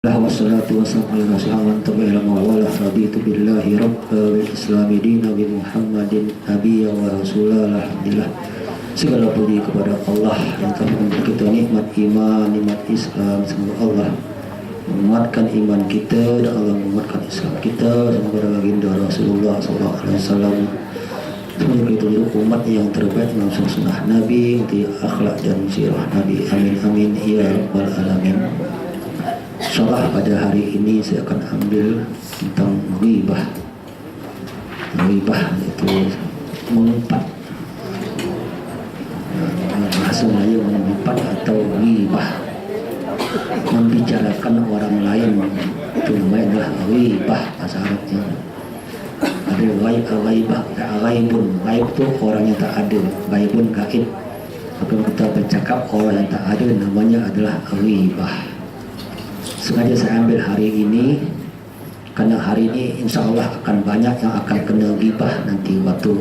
Wassalatu wassalamu ala rasulillah wa ala raditu billahi rabba wal islami dina bi muhammadin nabiyya wa rasulallah. Alhamdulillah, segala puji kepada Allah yang telah memberi kita nikmat iman, nikmat Islam. Semoga Allah menguatkan iman kita dan Allah menguatkan Islam kita. Semoga baginda Rasulullah SAW semoga kita menjadi umat yang terbaik dalam sunnah Nabi, di akhlak dan sirah Nabi. Amin amin ya rabbal alamin. InsyaAllah pada hari ini saya akan ambil tentang ghibah. Ghibah itu mengumpat, bahasa Melayu mengumpat atau ghibah, membicarakan orang lain. Itu namanya adalah ghibah bahasa Arabnya. Ada ghaibah, ghaibun. Ghaib itu orang yang tak ada, ghaibun gaib. Maka kita bercakap orang yang tak ada, namanya adalah ghibah. Sengaja saya ambil hari ini karena hari ini insya Allah akan banyak yang akan kena ghibah nanti waktu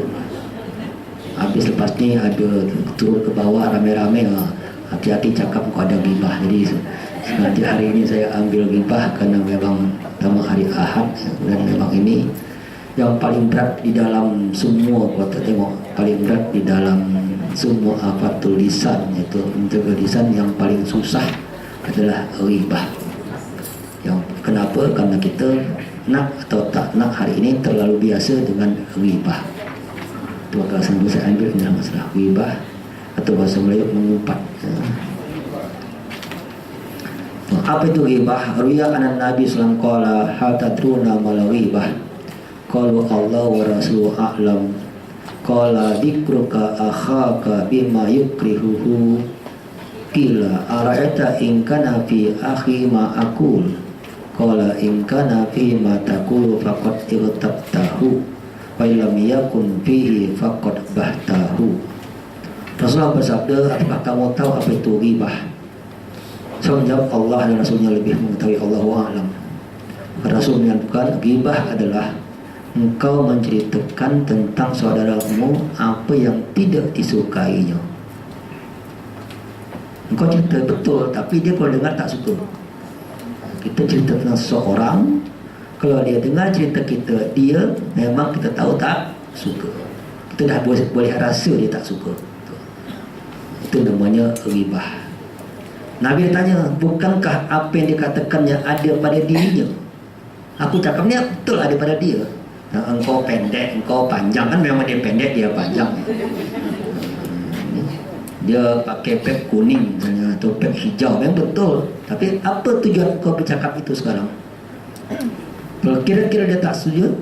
habis. Lepas ni ada turun ke bawah rame-rame, hati-hati cakap kau ada ghibah. Jadi sengaja hari ini saya ambil ghibah kerana memang pertama hari Ahad dan memang ini yang paling berat di dalam semua. Kalau kita tengok paling berat di dalam semua apa tulisan, iaitu menjaga lisan, yang paling susah adalah ghibah. Yang kenapa? Karena kita nak atau tak nak hari ini terlalu biasa dengan ghibah. Itu maka saya ambil dalam masalah ghibah atau bahasa Melayu mengumpat. Apa itu ghibah? Ruya anan Nabi sallallahu alaihi wasallam qala hal tadruna mal ghibah? Qalu Allah wa rasuluhu a'lam. Qala dzikruka akhaka bima yukrihuhu. Qila ara'aita in kana fi akhi ma aqul. Qala in kana fi ma taqulu faqad irtabtahu wa lam yakun fihi faqad bahtahu. Rasulullah bersabda, apakah kamu tahu apa itu ghibah? Saya menjawab, Allah dan Rasulnya lebih mengetahui, Allahu a'lam. Rasul menyatakan ghibah adalah engkau menceritakan tentang saudaramu apa yang tidak disukainya. Engkau cerita betul, tapi dia kalau dengar tak suka. Kita cerita tentang seseorang, kalau dia dengar cerita kita, dia memang kita tahu tak suka. Kita dah boleh rasa dia tak suka. Itu namanya ghibah. Nabi tanya, bukankah apa yang dikatakannya ada pada dirinya? Aku cakapnya betul ada pada dia. Engkau pendek, engkau panjang, kan memang dia pendek, dia panjang. Dia pakai beg kuning misalnya, atau beg hijau, memang betul. Tapi apa tujuan kau bercakap itu sekarang? Kalau kira-kira dia tak setuju,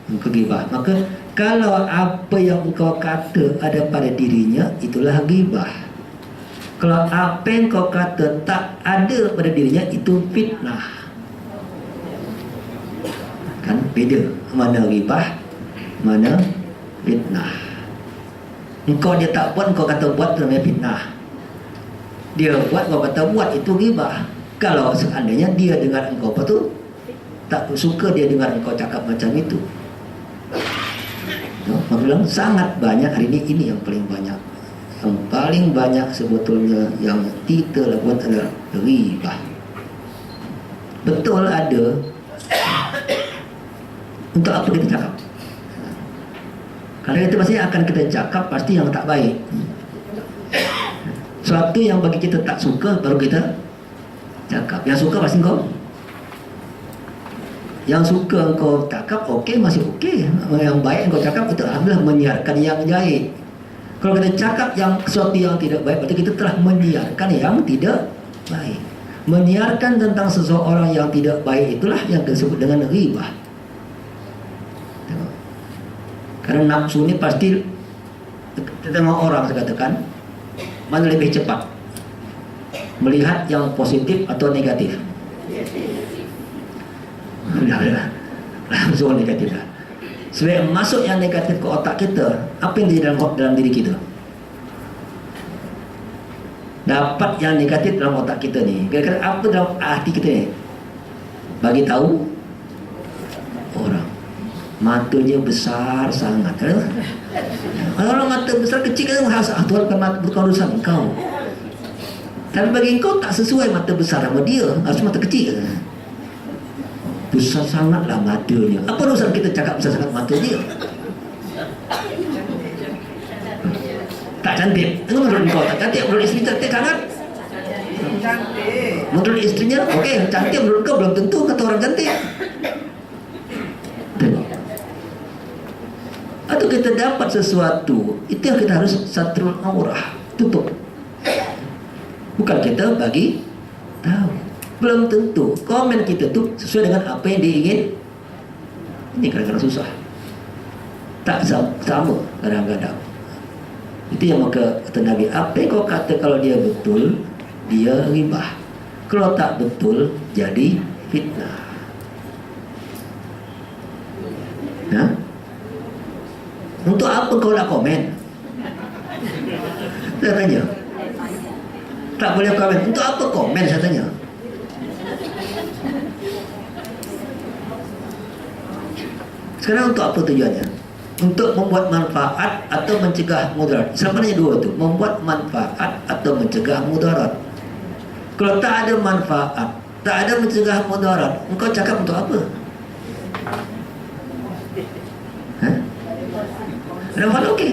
engkau ghibah. Maka kalau apa yang engkau kata ada pada dirinya, itulah ghibah. Kalau apa yang kau kata tak ada pada dirinya, itu fitnah. Kan beda, mana ghibah, mana fitnah. Engkau dia tak buat, engkau kata buat, itu namanya fitnah. Dia buat, engkau kata buat, itu ghibah. Kalau seandainya dia dengar engkau apa tu, tak suka dia dengar engkau cakap macam itu. Maka bilang sangat banyak hari ini yang paling banyak. Yang paling banyak sebetulnya yang kita lakukan adalah ghibah. Betul ada. Untuk apa kita cakap? Kalau itu pasti akan kita cakap pasti yang tak baik. Suatu yang bagi kita tak suka baru kita cakap. Yang suka pasti kau. Yang suka kau cakap okey, masih okey. Yang baik kau cakap itu alhamdulillah menyiarkan yang baik. Kalau kita cakap yang sesuatu yang tidak baik, berarti kita telah menyiarkan yang tidak baik. Menyiarkan tentang seseorang yang tidak baik itulah yang disebut dengan ghibah. Karena nafsu ni pasti kita tengok orang, saya katakan, mana lebih cepat melihat yang positif atau negatif? Langsung negatif lah. Sebab masuk yang negatif ke otak kita, apa yang di dalam diri kita? Dapat yang negatif dalam otak kita ni, kira-kira apa dalam hati kita ni? Bagi tahu orang. Matanya besar sangat. Kalau mata besar kecil kan Tuhan bukan urusan engkau. Tapi bagi engkau tak sesuai mata besar sama dia, harus mata kecil. besar sangatlah matanya. Apa urusan kita cakap besar sangat mata dia? Tak cantik. Menurut kau tak cantik, menurut isteri cantik sangat. Menurut istrinya, okey, cantik. Menurut kau belum tentu kata orang cantik. Atau kita dapat sesuatu, itu yang kita harus satrul aurah, tutup. Bukan kita bagi tahu. Belum tentu komen kita tu sesuai dengan apa yang diingin. Ini kadang-kadang susah. Tak sama kadang-kadang. Itu yang maka kata Nabi, apa yang kau kata kalau dia betul, dia ghibah. Kalau tak betul, jadi fitnah. Nah, untuk apa kau nak komen? Saya tanya. Tak boleh komen. Untuk apa komen, saya tanya. Sekarang untuk apa tujuannya? Untuk membuat manfaat atau mencegah mudarat. Sebenarnya dua tu, membuat manfaat atau mencegah mudarat. Kalau tak ada manfaat, tak ada mencegah mudarat, engkau cakap untuk apa? Ada manfaat, okey.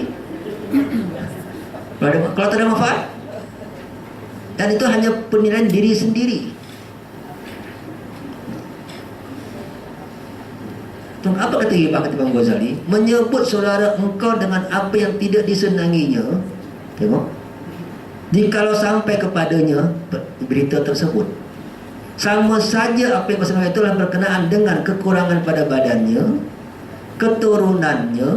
Kalau tak ada manfaat, dan itu hanya penilaian diri sendiri. Apa kata Imam Ghazali? Menyebut saudara engkau dengan apa yang tidak disenanginya. Tengok. Jikalau sampai kepadanya berita tersebut, sama saja apa yang bersenang itulah berkenaan dengan kekurangan pada badannya, keturunannya,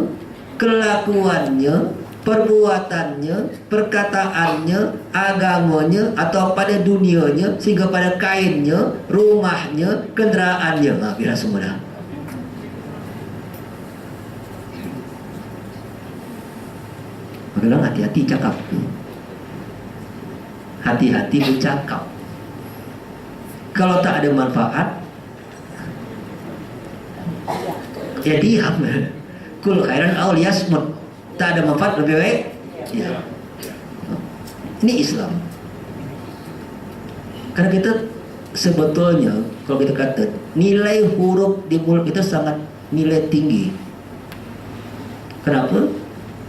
kelakuannya, perbuatannya, perkataannya, agamanya, atau pada dunianya, sehingga pada kainnya, rumahnya, kenderaannya. Bila semua dah. Kadang hati-hati cakap. Hati-hati bercakap. Kalau tak ada manfaat, ya diam. Kul khairan aw liyasmut. Tak ada manfaat, lebih baik ya. Ini Islam. Karena kita sebetulnya, kalau kita kata nilai huruf di mulut kita sangat nilai tinggi. Kenapa?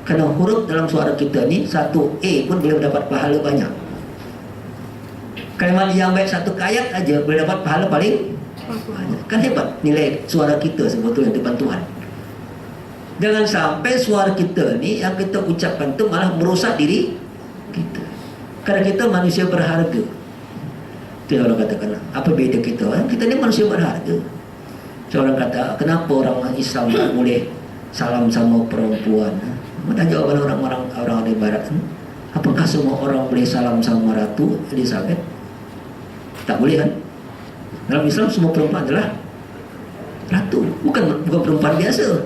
Karena huruf dalam suara kita ni, satu A pun boleh mendapat pahala banyak. Kalimat yang baik satu ayat aja boleh dapat pahala paling banyak. Kan hebat nilai suara kita sebetulnya depan Tuhan. Jangan sampai suara kita ni yang kita ucapkan tu malah merosak diri kita. Karena kita manusia berharga. Itu yang orang katakan, apa beza kita? Kita ni manusia berharga. Seorang kata, kenapa orang Islam tak boleh salam sama perempuan? Tanya jawaban orang di barat. Apakah semua orang boleh salam sama Ratu Elizabeth? Tak boleh kan? Dalam Islam semua perempuan adalah ratu, bukan perempuan biasa.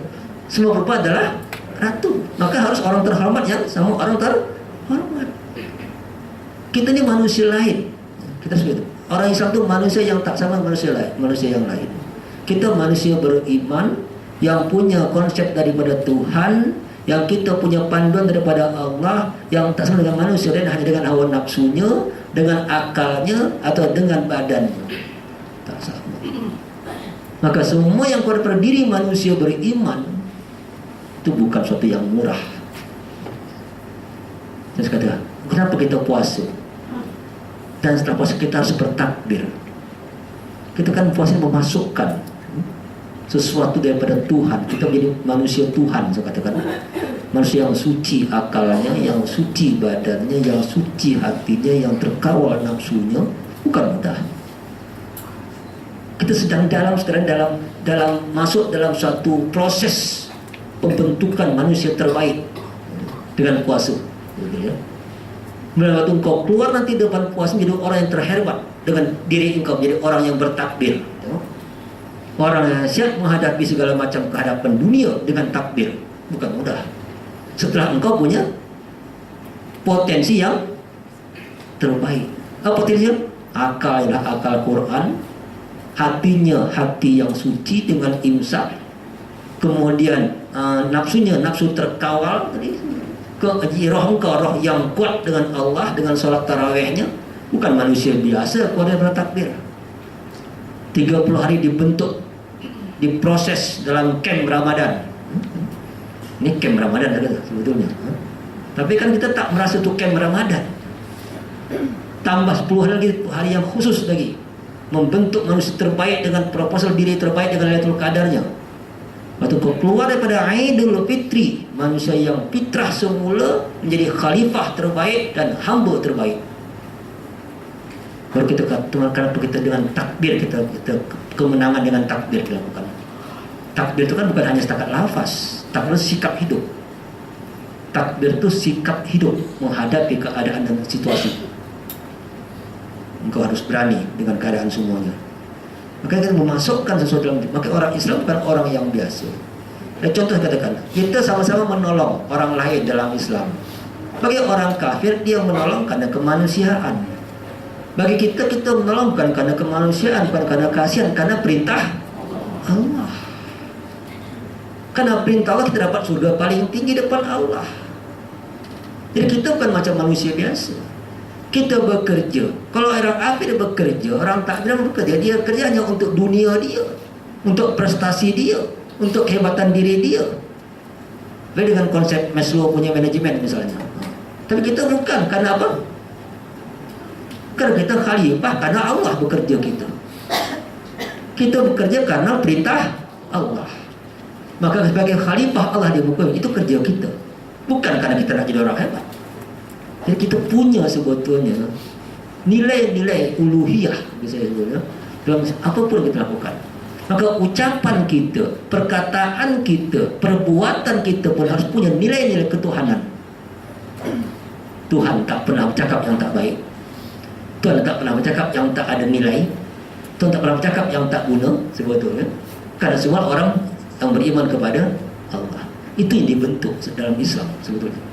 Semua perempuan adalah ratu. Maka harus orang terhormat yang sama orang terhormat. Kita ni manusia lain. Kita sebut orang Islam tu manusia yang tak sama manusia yang lain. Kita manusia beriman yang punya konsep daripada Tuhan, yang kita punya panduan daripada Allah, yang tak sama dengan manusia lain hanya dengan hawa nafsunya, dengan akalnya, atau dengan badannya. Tak sama. Maka semua yang keluar daripada diri manusia beriman itu bukan sesuatu yang murah. Saya kata, kenapa kita puasa? Dan setelah puasa kita harus bertakbir. Kita kan puasa memasukkan sesuatu daripada Tuhan. Kita menjadi manusia Tuhan, saya katakan. Manusia yang suci akalnya, yang suci badannya, yang suci hatinya, yang terkawal nafsunya. Bukan mudah. Kita sedang dalam masuk dalam suatu proses pembentukan manusia terbaik dengan puasa. Bila waktu engkau keluar nanti depan puasa menjadi orang yang terhormat dengan diri engkau, menjadi orang yang bertakbir. Orang yang siap menghadapi segala macam kehadapan dunia dengan takbir. Bukan mudah. Setelah engkau punya potensi yang terbaik. Apa potensinya? Akal ialah akal Quran. Hatinya hati yang suci dengan imsak. Kemudian nafsunya nafsu terkawal. Roh engkau roh yang kuat dengan Allah, dengan solat tarawihnya. Bukan manusia biasa keluar daripada takbir. 30 hari dibentuk diproses dalam camp Ramadan. Ini camp Ramadan sebetulnya. Tapi kan kita tak merasa itu camp Ramadan. Tambah 10 lagi hari yang khusus lagi, membentuk manusia terbaik dengan proposal diri terbaik dengan Lailatul Qadarnya. Waktu kau keluar daripada Aidul Fitri, manusia yang fitrah semula menjadi khalifah terbaik dan hamba terbaik. Baru kita katakan kenapa kita dengan takbir kita kemenangan dengan takbir dilakukan. Takbir itu kan bukan hanya setakat lafaz, takbir sikap hidup. Takbir itu sikap hidup menghadapi keadaan dan situasi. Engkau harus berani dengan keadaan semuanya. Maka kita memasukkan sesuatu dalam. Maka orang Islam bukan orang yang biasa. Dan contoh katakan, kita sama-sama menolong orang lain dalam Islam. Bagi orang kafir, dia menolong karena kemanusiaan. Bagi kita menolong bukan karena kemanusiaan, bukan karena kasihan, karena perintah Allah. Karena perintah Allah kita dapat surga paling tinggi depan Allah. Jadi kita bukan macam manusia biasa. Kita bekerja. Kalau orang kafir bekerja, orang takbir bekerja, dia kerja hanya untuk dunia dia, untuk prestasi dia, untuk kehebatan diri dia. Baik dengan konsep Maslow punya manajemen misalnya. Tapi kita bukan. Karena apa? Karena kita khalifah, karena Allah bekerja kita. Kita bekerja karena perintah Allah. Maka sebagai khalifah Allah di muka itu kerja kita. Bukan karena kita nak jadi orang hebat. Jadi kita punya sebetulnya nilai-nilai uluhiyah misalnya dalam apapun kita lakukan. Maka ucapan kita, perkataan kita, perbuatan kita pun harus punya nilai-nilai ketuhanan. Tuhan tak pernah bercakap yang tak baik. Tuhan tak pernah bercakap yang tak ada nilai. Tuhan tak pernah bercakap yang tak guna sebetulnya. Karena semua orang yang beriman kepada Allah. Itu yang dibentuk dalam Islam sebetulnya.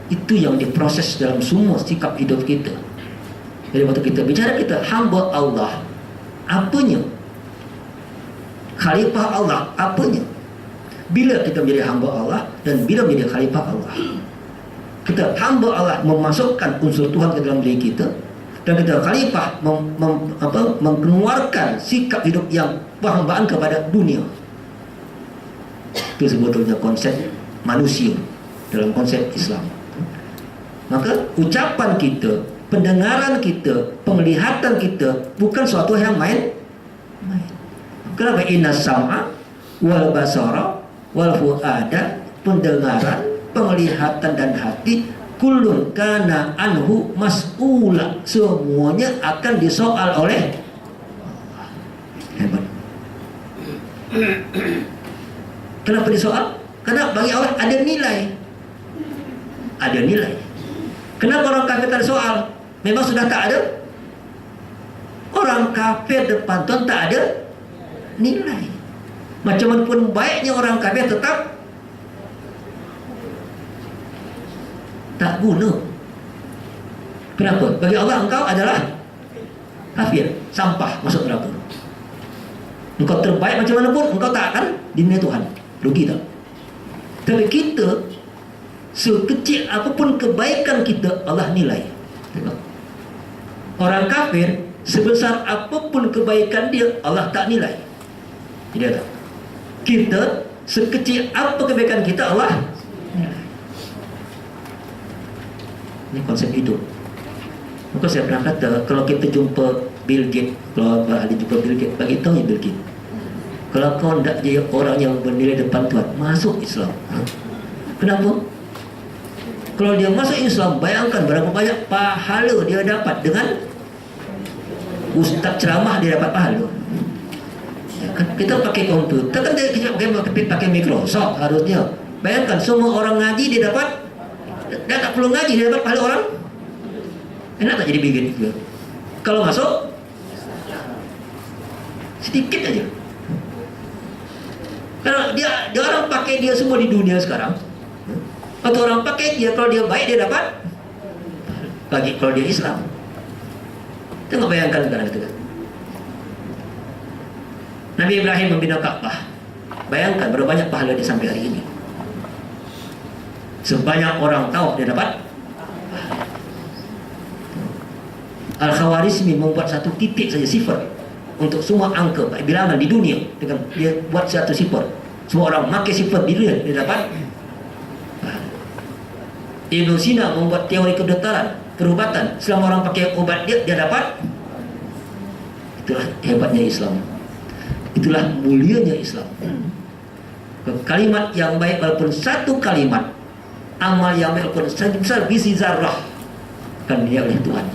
Itu yang diproses dalam semua sikap hidup kita. Jadi waktu kita bicara kita hamba Allah, apanya? Khalifah Allah, apanya? Bila kita menjadi hamba Allah dan bila menjadi khalifah Allah, kita hamba Allah memasukkan unsur Tuhan ke dalam diri kita, dan kita khalifah mengeluarkan sikap hidup yang penghambaan kepada dunia. Itu sebetulnya konsep manusia dalam konsep Islam. Maka ucapan kita, pendengaran kita, penglihatan kita bukan suatu yang main. Kenapa? Inna sam'a wal basara wal fu'ada, pendengaran, penglihatan dan hati, kullun kana anhu mas'ula, semuanya akan disoal oleh Allah. Hebat. Kenapa disoal? Karena bagi Allah ada nilai. Ada nilai. Kenapa orang kafir tak ada soal? Memang sudah tak ada. Orang kafir depan Tuhan tak ada nilai. Macam mana pun baiknya orang kafir tetap tak guna. Kenapa? Bagi Allah engkau adalah kafir, sampah, masuk neraka. Engkau terbaik macam mana pun, engkau tak akan dinilai Tuhan. Rugi tak? Tapi kita, sekecil apapun kebaikan kita, Allah nilai. Tengok. Orang kafir, sebesar apapun kebaikan dia, Allah tak nilai. Tidak tak? Kita, sekecil apa kebaikan kita, Allah nilai. Ini konsep hidup. Maka saya pernah kata, kalau kita jumpa Bill Gates, kalau ada jumpa Bill Gates, bagi tahu ya Bill Gates, kalau kau tidak jadi orang yang bernilai depan Tuhan, masuk Islam. Kenapa? Kalau dia masuk Islam, bayangkan berapa banyak pahala dia dapat dengan ustaz ceramah, dia dapat pahala. Ya kan? Kita pakai komputer kan, dia pakai Microsoft harusnya. Bayangkan semua orang ngaji dia dapat, dia tak perlu ngaji dia dapat pahala orang. Enak tak jadi bikin itu? Kalau masuk sedikit aja. Kalau dia orang pakai dia semua di dunia sekarang. Atau orang pakai dia, kalau dia baik dia dapat bagi, kalau dia Islam. Tengok bayangkan sekarang itu kan. Nabi Ibrahim membina Ka'bah. Bayangkan berapa banyak pahala dia sampai hari ini. Sebanyak orang tahu dia dapat. Al-Khawarizmi membuat satu titik saja sifar. untuk semua angka bilangan di dunia. Dengan dia buat satu sifar, semua orang pakai sifar dia dapat. Ibn Sina membuat teori kedokteran, perubatan. Selama orang pakai obat dia dapat. Itulah hebatnya Islam. Itulah mulianya Islam. Kalimat yang baik walaupun satu kalimat, amal yang baik walaupun sebesar biji zarrah, akan dinilai oleh Tuhan.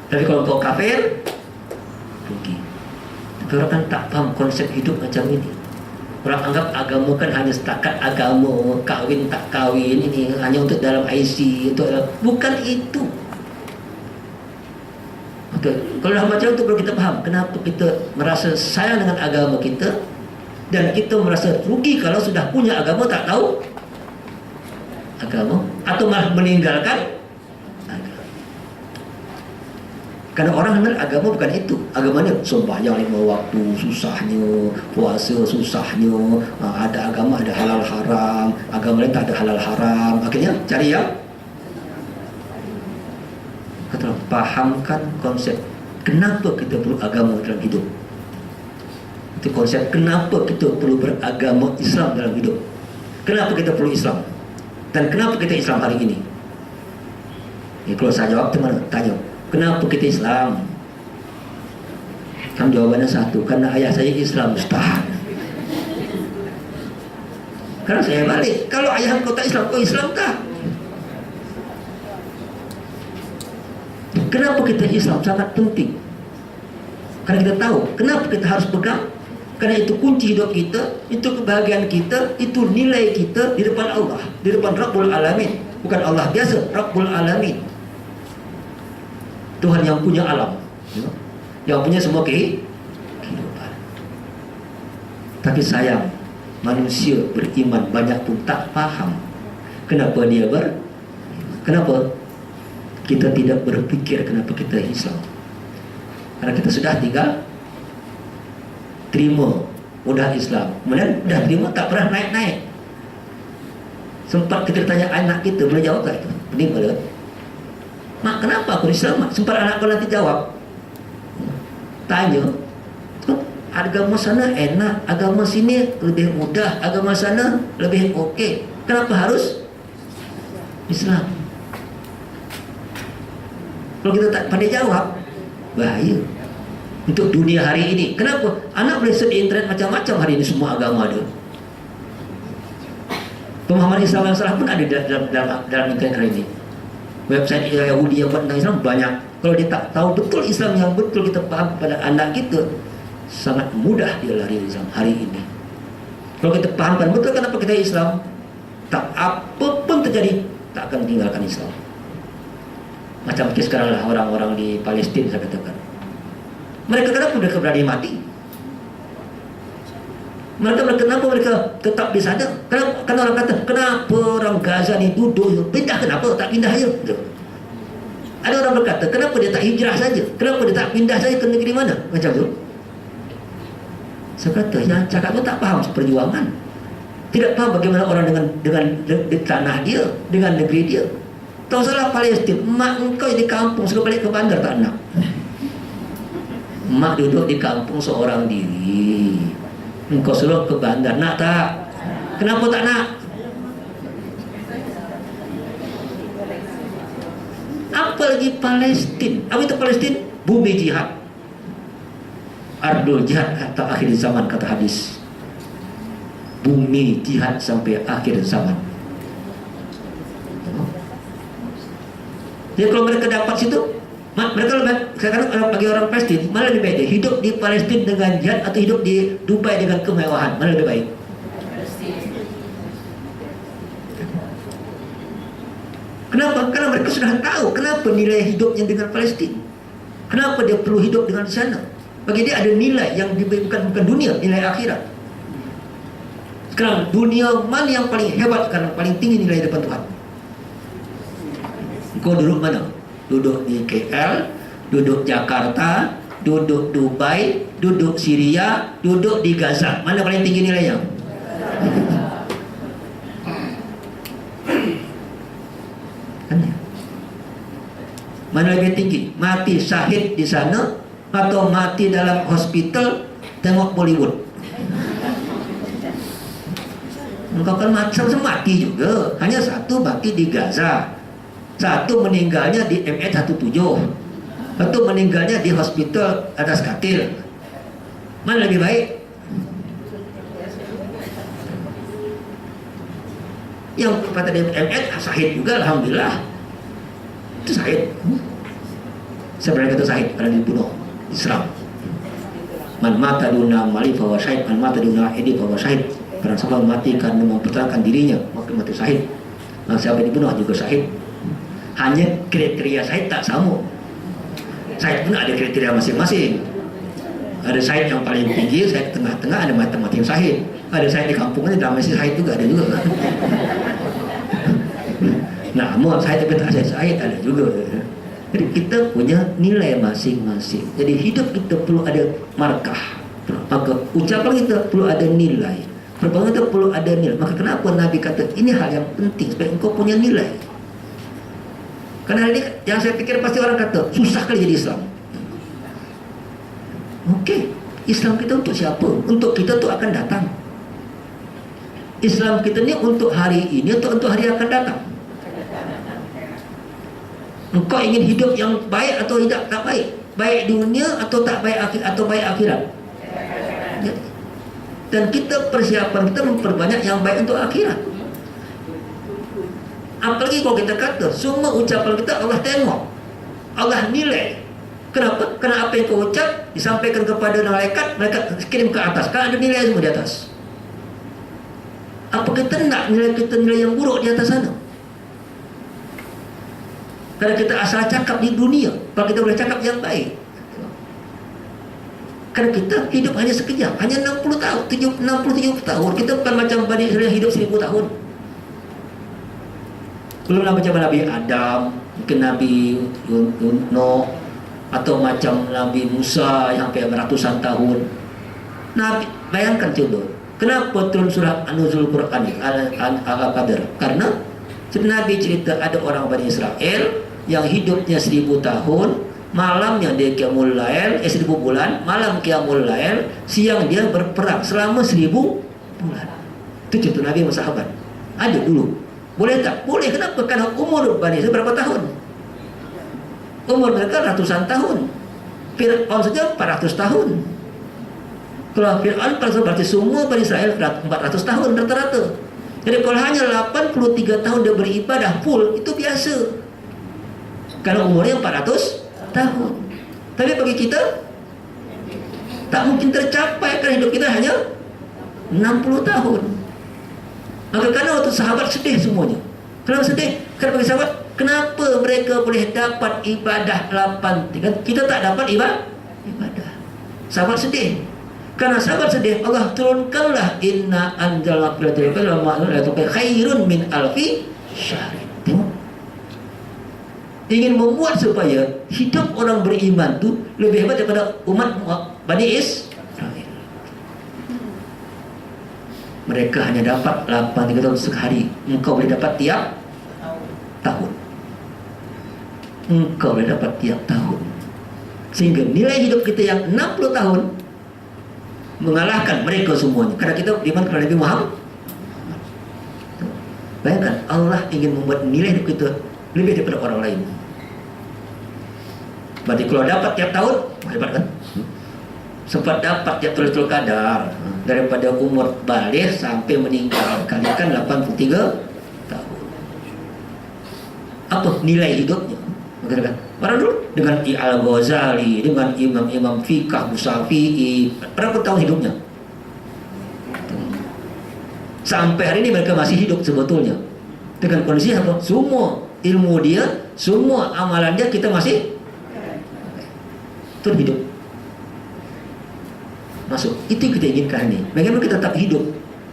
Tapi kalau kau kafir, rugi. Tapi orang kan tak faham konsep hidup macam ini. Orang anggap agama kan hanya setakat agama, kahwin tak kahwin, ini hanya untuk dalam IC, untuk bukan itu. Okay. Kalau dah macam itu perlu kita faham kenapa kita merasa sayang dengan agama kita, dan kita merasa rugi kalau sudah punya agama tak tahu agama, atau malah meninggalkan agama. Karena orang kenal agama bukan itu. Agamanya sembahyang 5 waktu susahnya, puasa susahnya, ada agama ada halal haram, agama lain tak ada halal haram. Akhirnya cari yang kata pahamkan konsep kenapa kita perlu agama dalam hidup. Itu konsep kenapa kita perlu beragama Islam dalam hidup. Kenapa kita perlu Islam? Dan kenapa kita Islam hari ini? Kalau saya jawab tu mana? Tanya, kenapa kita Islam? Kan jawabannya satu, karena ayah saya Islam, Ustaz. Karena saya balik, kalau ayah kau tak Islam, kau Islam tak? Kenapa kita Islam sangat penting? Karena kita tahu kenapa kita harus pegang. Karena itu kunci hidup kita, itu kebahagiaan kita, itu nilai kita di depan Allah, di depan Rabbul Alamin. Bukan Allah biasa, Rabbul Alamin. Tuhan yang punya alam, yang punya semua kehidupan. Tapi sayang, manusia beriman banyak pun tak faham kenapa dia kenapa kita tidak berpikir kenapa kita Islam. Karena kita sudah tinggal terima udah Islam, kemudian dah terima tak pernah naik-naik. Sempat kita tanya anak kita, boleh jawab tak itu? Pening pada mak, kenapa aku Islam? Mak, sempat anak kau nanti jawab. Tanya, agama sana enak, agama sini lebih mudah, agama sana lebih okey. Kenapa harus Islam? Kalau kita tak pandai jawab, bahaya untuk dunia hari ini. Kenapa? Anak boleh search internet macam-macam hari ini, semua agama ada. Pemahaman Islam yang salah pun ada dalam internet hari ini. Website Yahudi yang buat tentang Islam banyak. Kalau dia tak tahu betul Islam yang betul kita faham pada anak kita, sangat mudah dia lari Islam hari ini. Kalau kita fahamkan betul kenapa kita Islam, tak apa pun terjadi tak akan tinggalkan Islam. Macam sekarang lah orang-orang di Palestin saya katakan, mereka kenapa mereka berani mati? Kenapa mereka tetap di sana? Kenapa? Kan orang kata, kenapa orang Gaza ni duduk pindah, kenapa tak pindah je? Ada orang berkata, kenapa dia tak hijrah saja? Kenapa dia tak pindah saja ke negeri mana? Macam tu. Saya kata, yang cakap tu tak faham perjuangan. Tidak faham bagaimana orang dengan tanah dia, dengan negeri dia. Tahu salah Palestin, mak engkau di kampung suruh balik ke bandar tak nak. Mak duduk di kampung seorang diri, engkau suruh ke bandar, nak tak? Kenapa tak nak? Apalagi Palestin. Apa itu Palestin? Bumi jihad, ardul jihad atau akhir zaman, kata hadis. Bumi jihad sampai akhir zaman. Jadi kalau mereka dapat situ, mereka lebih, sekarang bagi orang Palestin, mana lebih baik dia hidup di Palestin dengan jihad atau hidup di Dubai dengan kemewahan? Mana lebih baik? Kenapa? Karena mereka sudah tahu kenapa nilai hidupnya dengan Palestin. Kenapa dia perlu hidup dengan di sana? Bagi dia ada nilai yang bukan dunia, nilai akhirat. Sekarang dunia mana yang paling hebat sekarang, paling tinggi nilai depan Tuhan? Kau duduk mana? Duduk di KL, duduk Jakarta, duduk Dubai, duduk Syria, duduk di Gaza. Mana paling tinggi nilainya? Mana lebih tinggi? Mati syahid di sana atau mati dalam hospital tengok Bollywood. Engkau kan mati juga. Hanya satu mati di Gaza, satu meninggalnya di MH17, satu meninggalnya di hospital atas katil. Mana lebih baik? Yang pada di MH sahid juga, alhamdulillah. Itu sahid. Sebenarnya itu sahid, karena dibunuh Islam. Man mata duna mali fawa syahid, man mata duna edi fawa syahid. Barang siapa mati karena mempertahankan dirinya, maka mati syahid. Barang siapa dibunuh juga syahid. Hanya kriteria syahid tak sama. Syahid pun ada kriteria masing-masing. Ada syahid yang paling tinggi, syahid tengah-tengah, ada mati-mati yang syahid. Ada syahid di kampungnya, dalam masih syahid juga, ada juga. Nah, mau syahid tapi tak syahid ada juga. Jadi kita punya nilai masing-masing. Jadi hidup kita perlu ada markah. Maka ucapan kita perlu ada nilai. Perbangan kita perlu ada nilai. Maka kenapa Nabi kata ini hal yang penting supaya engkau punya nilai. Karena ini yang saya pikir pasti orang kata susah kali jadi Islam. Oke, Islam kita untuk siapa? Untuk kita tu akan datang. Islam kita ni untuk hari ini atau untuk hari akan datang? Engkau ingin hidup yang baik atau tidak tak baik? Baik dunia atau tak baik atau baik akhirat? Dan kita persiapan kita memperbanyak yang baik untuk akhirat. Apalagi kalau kita kata semua ucapan kita Allah tengok, Allah nilai. Kenapa? Karena apa yang kau ucap disampaikan kepada malaikat, mereka kirim ke atas. Kan ada nilai semua di atas. Apa kita nak nilai kita nilai yang buruk di atas sana? Karena kita asal cakap di dunia, kalau kita boleh cakap yang baik. Karena kita hidup hanya sekejap, hanya 60 tahun, 60-70 tahun. Kita bukan macam Bani Israel hidup 1000 tahun. Belumlah macam Nabi Adam, mungkin Nabi Nuh, atau macam Nabi Musa yang sampai ratusan tahun. Nabi, bayangkan coba, kenapa turun surah An-Nuzul Quran Al-Qadr? Karena Nabi cerita ada orang Bani Israel yang hidupnya 1000 tahun, malamnya dia qiyamul lail, 1000 bulan, malam qiyamul lail, siang dia berperang selama 1000 bulan. Itu contoh Nabi sama sahabat. Ada dulu. Boleh tak? Boleh. Kenapa? Karena umur Bani Israel berapa tahun? Umur mereka ratusan tahun. Fir'aun saja 400 tahun. Kalau Fir'aun berarti semua Bani Israel 400 tahun rata-rata. Jadi kalau hanya 83 tahun dia beribadah full, itu biasa. Karena umurnya 400 tahun. Tapi bagi kita tak mungkin tercapai karena hidup kita hanya 60 tahun. Maka karena waktu sahabat sedih semuanya. Kenapa sedih? Karena bagi sahabat, kenapa mereka boleh dapat ibadah 8 kan kita tak dapat ibadah. Sahabat sedih. Karena sahabat sedih, Allah turunkanlah inna anzalna fil lailatul khairun min alfi syahr. Tengok. Ingin membuat supaya hidup orang beriman tu lebih hebat daripada umat Bani Israel. Mereka hanya dapat 8 tahun sekali. Engkau boleh dapat tiap tahun. Engkau boleh dapat tiap tahun. Sehingga nilai hidup kita yang 60 tahun mengalahkan mereka semuanya. Karena kita beriman kepada Nabi Muhammad. Bayangkan, Allah ingin membuat nilai hidup kita lebih daripada orang lain. Berarti kalau dapat tiap tahun, hebat kan? Sempat dapat tiap Lailatul Qadar daripada umur balik sampai meninggal, kalikan 83 tahun. Apa nilai hidupnya? Maka orang dulu dengan Al-Ghazali, dengan imam-imam fikah Syafi'i, berapa tahun hidupnya? Sampai hari ini mereka masih hidup sebetulnya. Dengan kondisi apa? Semua ilmu dia, semua amalan dia kita masih terus hidup. Masuk. Itu yang kita inginkan ini. Bagaimana kita tetap hidup?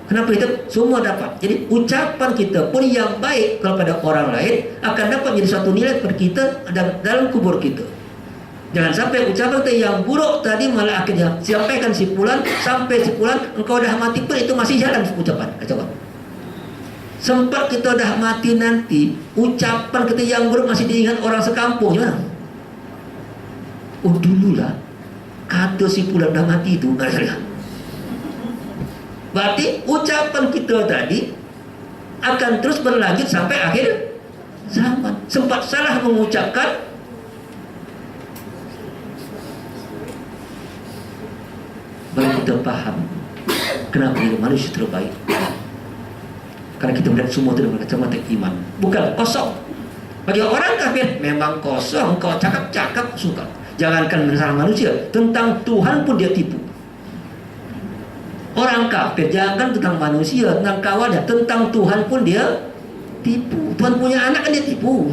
Kenapa kita semua dapat? Jadi ucapan kita pun yang baik kepada orang lain akan dapat menjadi suatu nilai kepada kita dan dalam kubur kita. Jangan sampai ucapan kita yang buruk tadi malah akhirnya sampaikan simpulan, sampai simpulan engkau dah mati pun itu masih jalan ucapan. Coba. Sempat kita dah mati nanti, ucapan kita yang buruk masih diingat orang sekampung. Gimana? Oh dululah kata si pula dah mati itu. Berarti ucapan kita tadi akan terus berlanjut sampai akhir zaman. Sempat salah mengucapkan, baru kita paham kenapa dia manusia terbaik. Karena kita melihat semua itu dengan kacamata iman, bukan kosong. Bagi orang kafir memang kosong, kau cakap-cakap suka. Jangankan tentang manusia, tentang Tuhan pun dia tipu. Orang kafir jangan tentang manusia, tentang kawannya, tentang Tuhan pun dia tipu. Tuhan punya anak kan dia tipu.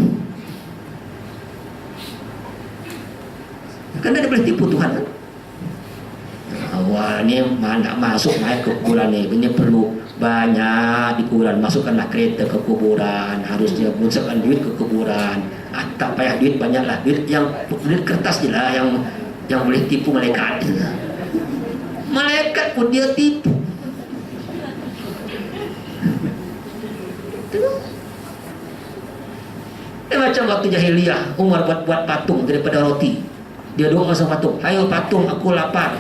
Karena dia boleh tipu Tuhan kan. Wah, ini mana masuk naik ke kuburan ini perlu banyak di kuburan, masukkanlah kereta ke kuburan, harusnya masukkan duit ke kuburan. Tak payah duit banyaklah, duit kertas je lah yang boleh tipu malaikat. Malaikat pun dia tipu. Macam waktu jahiliyah, Umar buat patung daripada roti. Dia doa sama patung, "Hayo patung, aku lapar."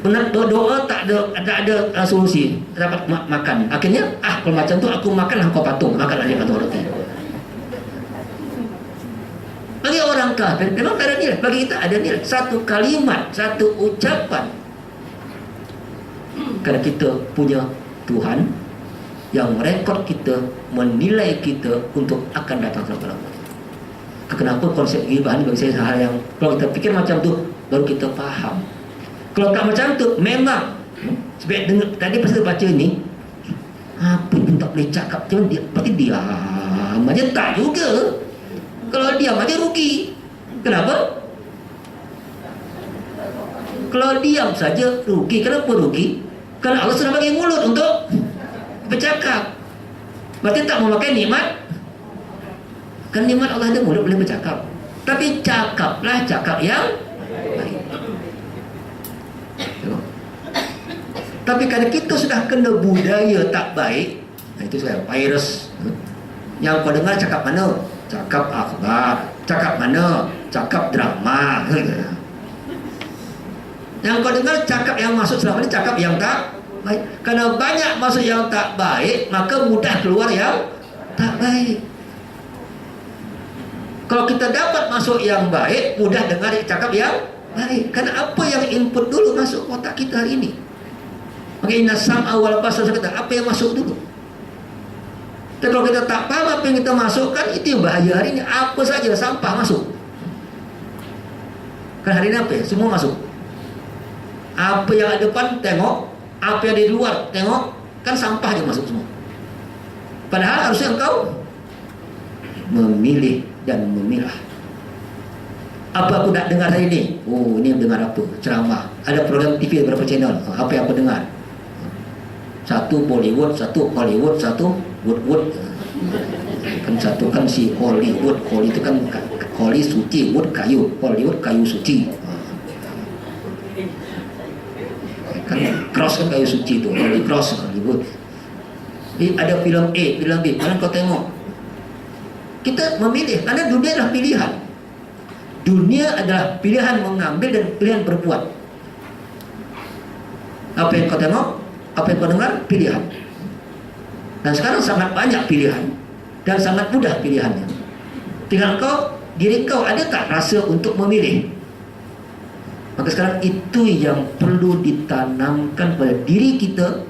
Benar, doa tak ada solusi, dapat makan. Akhirnya kalau macam tu aku makan kau patung, makanlah dia patung roti. Bagi orang kafir memang tak ada nilai, bagi kita ada nilai. Satu kalimat, satu ucapan. Karena kita punya Tuhan yang merekod kita, menilai kita untuk akan datang selama-lamanya. Kenapa konsep ghibah bagi saya hal yang, kalau kita fikir macam tu baru kita faham. Kalau tak macam tu, memang sebab dengar tadi pasal baca ni, apa pun tak boleh cakap, cuma dia berarti diam aja, tak juga. Kalau diam aja rugi. Kenapa? Kalau diam saja rugi. Kenapa rugi? Karena Allah sudah bagi mulut untuk bercakap. Berarti tak memakai nikmat. Kan nikmat Allah ada mulut boleh bercakap. Tapi cakaplah cakap yang baik. Tapi kalau kita sudah kena budaya tak baik, itu saya virus. Yang kau dengar cakap mana? Cakap akhbar. Cakap mana? Cakap drama. Yang kau dengar cakap yang masuk selama ini cakap yang tak baik. Karena banyak masuk yang tak baik, maka mudah keluar yang tak baik. Kalau kita dapat masuk yang baik, mudah dengar cakap yang baik. Karena apa yang input dulu masuk otak kita hari ini. Maka inna sam'a wal basar, apa yang masuk dulu. Tapi kalau kita tak paham apa yang kita masukkan, itu yang bahaya hari ini. Apa saja sampah masuk. Kan hari ini apa ya? Semua masuk. Apa yang ada depan tengok, apa yang di luar tengok, kan sampah dia masuk semua. Padahal harusnya engkau memilih dan memilah. Apa aku nak dengar hari ini? Oh, ini dengar apa? Ceramah. Ada program TV berapa channel? Apa yang aku dengar? Satu Bollywood, satu Hollywood, satu Wood. Kan satu kan si Hollywood. Holly itu kan Holly suci, Wood kayu. Hollywood kayu suci. Kan cross kan kayu suci itu. Holy cross Hollywood. Ada film A, film B. Mana kau tengok? Kita memilih karena dunia adalah pilihan. Dunia adalah pilihan mengambil dan pilihan berbuat. Apa yang kau tengok, apa yang kau dengar, pilihan. Dan sekarang sangat banyak pilihan dan sangat mudah pilihannya. Tinggal diri kau ada tak rasa untuk memilih? Maka sekarang itu yang perlu ditanamkan pada diri kita,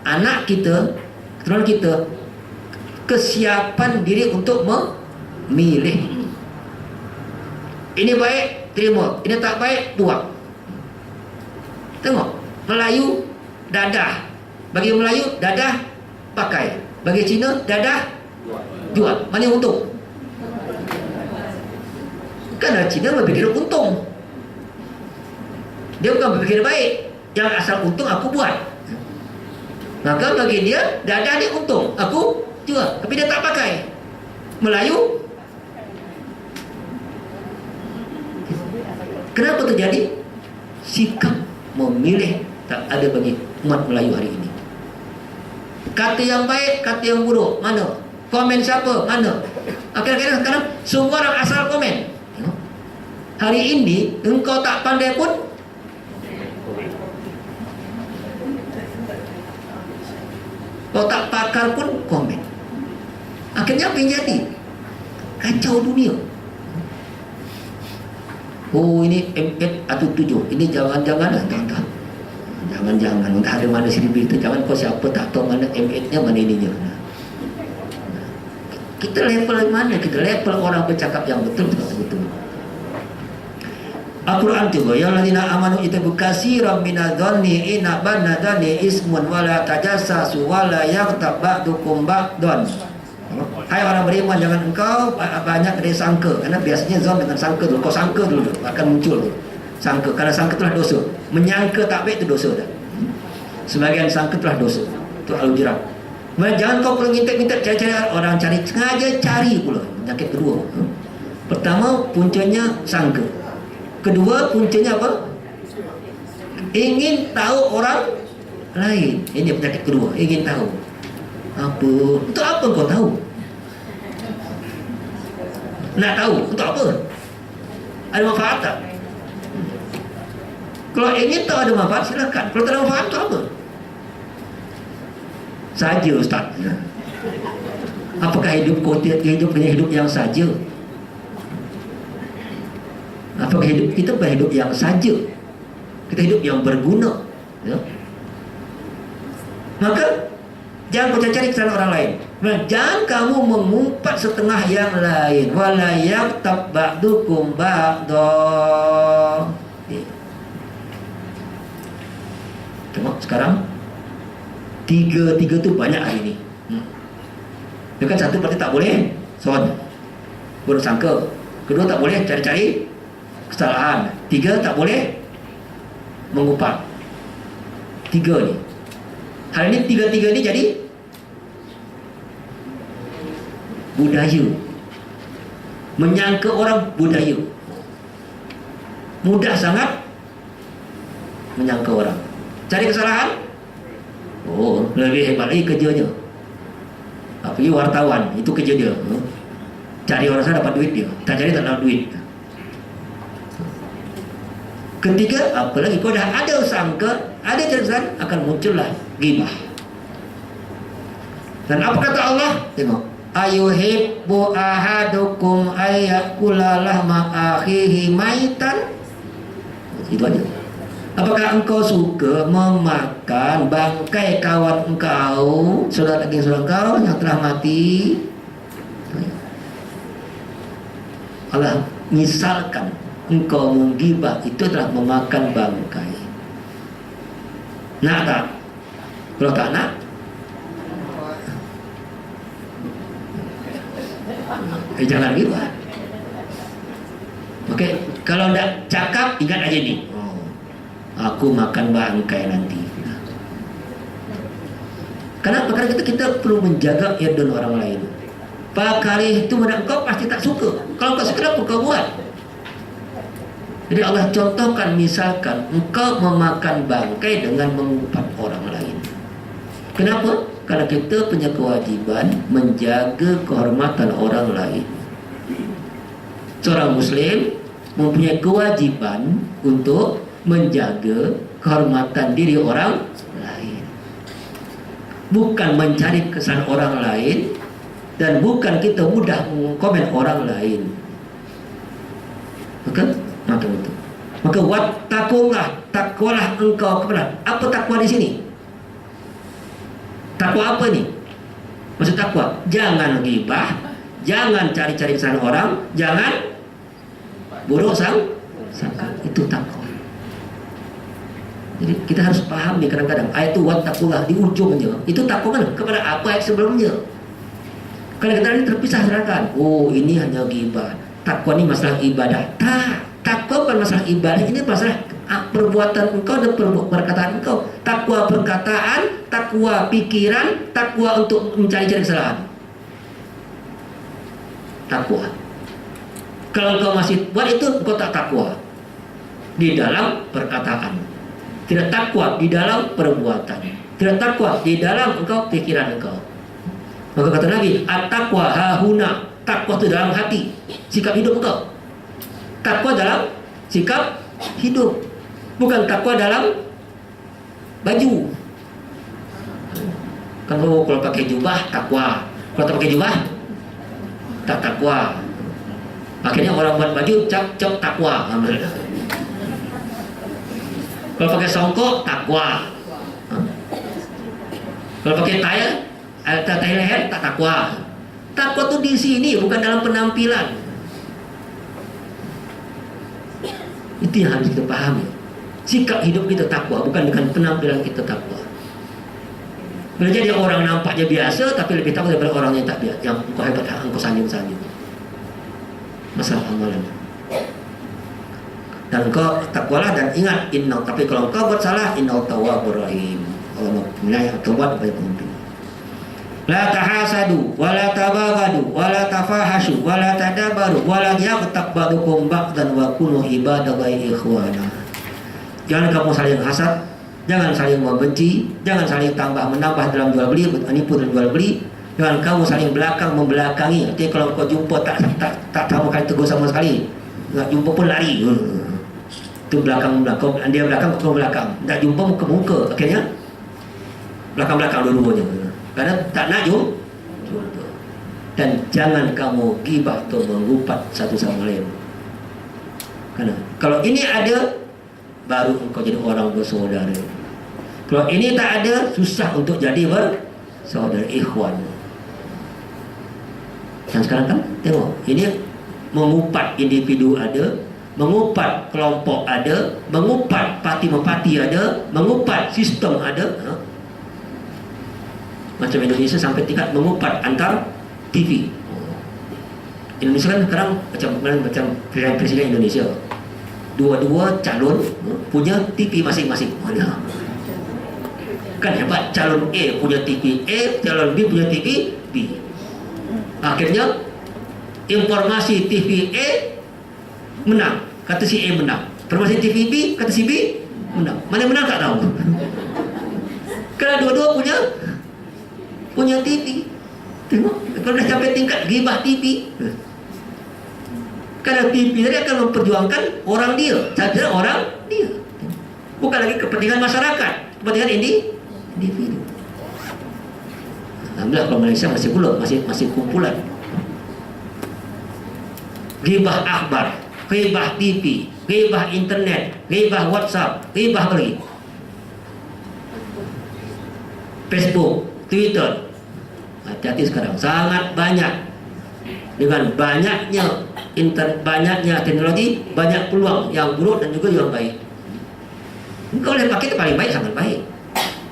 anak kita, keturunan kita, kesiapan diri untuk memilih. Ini baik, terima. Ini tak baik, buang. Tengok, Melayu, dadah. Bagi Melayu, dadah, pakai. Bagi Cina, dadah, jual. Mana yang untung? Kerana Cina berfikir untung. Dia bukan berfikir baik. Yang asal untung aku buat. Maka bagi dia, dadah dia untung, aku jual. Tapi dia tak pakai. Melayu, kenapa terjadi? Sikap memilih tak ada bagi umat Melayu hari ini. Kata yang baik, kata yang buruk, mana? Komen siapa? Mana? Akhirnya sekarang semua orang asal komen. Hari ini engkau tak pandai pun kau tak pakar pun komen. Akhirnya apa yang jadi? Kacau dunia. Oh, ini M8 atau 7. Ini jangan-jangan lah, tuan-tuan. Jangan-jangan entah ada mana sini berita. Jangan kau siapa tak tahu mana M8-nya, mana ininya. Kita level mana? Kita level orang bercakap yang betul-betul. Al-Quran tu, ya alladzina amanu ittabu katsiran minadh-dhanni inna ba'dadh-dhanni ismun wa la tajassasu wa la yaghtab ba'dukum ba'dan. Hai orang beriman, jangan engkau banyak dari sangka. Karena biasanya zon dengan sangka dulu. Kau sangka dulu akan muncul tu. Sangka, karena sangka telah dosa. Menyangka tak baik itu dosa dah. Sebagian sangka telah dosa. Itu Al-Hujurat. Jangan kau perlu ngintip-ngintip cari-cari orang cari, sengaja cari pula. Penyakit kedua. Pertama, puncanya sangka. Kedua, puncanya apa? Ingin tahu orang lain. Ini penyakit kedua, ingin tahu. Apa? Untuk apa kau tahu? Nak tahu? Untuk apa? Ada manfaat tak? Kalau ingin tahu ada manfaat, silakan. Kalau tak ada manfaat, untuk apa? Saja, Ustaz. Apakah hidup kau hidup yang saja? Apakah hidup kita bukan hidup yang saja? Kita hidup yang berguna, ya? Maka jangan kau cari kesalahan orang lain. Jangan kamu mengumpat setengah yang lain. Wala yaghtab ba'dukum ba'da. Tengok sekarang tiga tu banyak hari ni. Dia kan satu berarti tak boleh son, buruk sangka. Kedua tak boleh cari-cari kesalahan. Tiga tak boleh mengumpat. Tiga ni. Hari ni tiga-tiga ni jadi budaya. Menyangka orang budaya. Mudah sangat menyangka orang. Cari kesalahan, oh, lebih hebat lagi kerjanya. Apalagi wartawan, itu kerja dia. Cari orang sana dapat duit dia. Tak cari tak dapat duit. Ketiga, apalagi kau dah ada sangka, ada kesalahan, akan muncullah ghibah. Dan apa kata Allah? Tengok. Ayuhibbu ahadukum ayyakula lahma akhihi maitan. Itu aja. Apakah engkau suka memakan bangkai kawan engkau, saudara daging saudara engkau yang telah mati? Allah misalkan engkau menggibah itu adalah memakan bangkai. Nak tak? Kalau tak nak, jangan gibah. Okey, kalau tak cakap, ingat aja ni. Aku makan bangkai nanti. Kenapa? Karena kita perlu menjaga irdun orang lain. Pakari itu pada engkau pasti tak suka. Kalau engkau suka, apa kau buat? Jadi Allah contohkan, misalkan engkau memakan bangkai dengan mengumpat orang lain. Kenapa? Karena kita punya kewajiban menjaga kehormatan orang lain. Seorang Muslim mempunyai kewajiban untuk menjaga kehormatan diri orang lain, bukan mencari kesalahan orang lain, dan bukan kita mudah mengkomen orang lain. Maka itu. Maka wattaqullah, takwalah engkau kepada. Apa takwa di sini? Takwa apa ni? Maksud takwa, jangan ghibah, jangan cari-cari kesalahan orang, jangan buruk sangka. Itu takwa. Jadi kita harus paham ni, kadang-kadang ayat tu wattaqullah di ujungnya itu takwa kan kepada apa ayat sebelumnya. Kadang-kadang ini terpisah serahkan. Oh, ini hanya ghibah. Takwa ni masalah ibadah. Takwa bukan masalah ibadah, ini masalah perbuatan engkau dan perkataan engkau. Takwa perkataan, takwa pikiran, takwa untuk mencari-cari kesalahan. Takwa. Kalau engkau masih buat itu, engkau tak takwa di dalam perkataan. Tidak takwa di dalam perbuatan. Tidak takwa di dalam engkau pikiran engkau. Maka kata Nabi, at-taqwa hahuna. Takwa itu dalam hati, sikap hidup engkau. Takwa dalam sikap hidup, bukan takwa dalam baju. Kalau pakai jubah takwa, kalau tak pakai jubah tak takwa. Akhirnya orang buat baju cap takwa. Kalau pakai songkok takwa. Kalau pakai tai leher tak takwa. Takwa tuh di sini, bukan dalam penampilan. Itu yang harus kita pahami. Sikap hidup kita takwa, bukan dengan penampilan kita takwa. Boleh jadi orang nampaknya biasa, tapi lebih takwa daripada orang yang tak biasa, yang engkau hebat, engkau sanjung-sanjung. Masalah amalan. Dan engkau takwalah, dan ingat tapi kalau engkau buat salah, innal tawwabur rahim. Allah menyayang taubat kepada pengampun. La tahasadu wala tabaghadu wala tafahashu wala tadabaru wala yaghtab ba'dukum ba'dan wa kunu ibadallahi ikhwana. Jangan kamu saling hasad, jangan saling membenci, jangan saling tambah menambah dalam jual beli, menipu dalam jual beli. Jangan kamu saling membelakangi. Artinya kalau kau jumpa tak sama kali tegur sama sekali, enggak jumpa pun lari. Itu belakang, dia belakang, kau belakang. Tak jumpa muka muka, akhirnya belakang dua-duanya. Karena tak nak jumpa. Dan jangan kamu gibah atau mengumpat satu sama lain. Karena kalau ini ada, baru engkau jadi orang bersaudara. Kalau ini tak ada, susah untuk jadi bersaudara, ikhwan. Dan sekarang kan tengok, ini mengupat individu ada, mengupat kelompok ada, mengupat parti-parti ada, mengupat sistem ada. Macam Indonesia sampai tingkat mengupat antar TV. Indonesia kan sekarang macam presiden Indonesia, dua-dua calon punya TV masing-masing. Kan hebat, calon A punya TV A, calon B punya TV B. Akhirnya informasi TV A menang, kata si A menang. Informasi TV B, kata si B menang. Mana yang menang tak tahu. Kerana dua-dua punya TV. Tengok, kalau dah sampai tingkat gibah TV. Kerana TV tadi akan memperjuangkan orang dia, saja orang dia. Bukan lagi kepentingan masyarakat, kepentingan individu. Alhamdulillah kalau Malaysia masih belum, masih kumpulan. Gibah akhbar, gibah TV, gibah internet, gibah WhatsApp, gibah lagi Facebook, Twitter. Hati-hati sekarang, sangat banyak. Dengan banyaknya teknologi, banyak peluang yang buruk dan juga yang baik. Kau boleh pakai itu paling baik, sangat baik.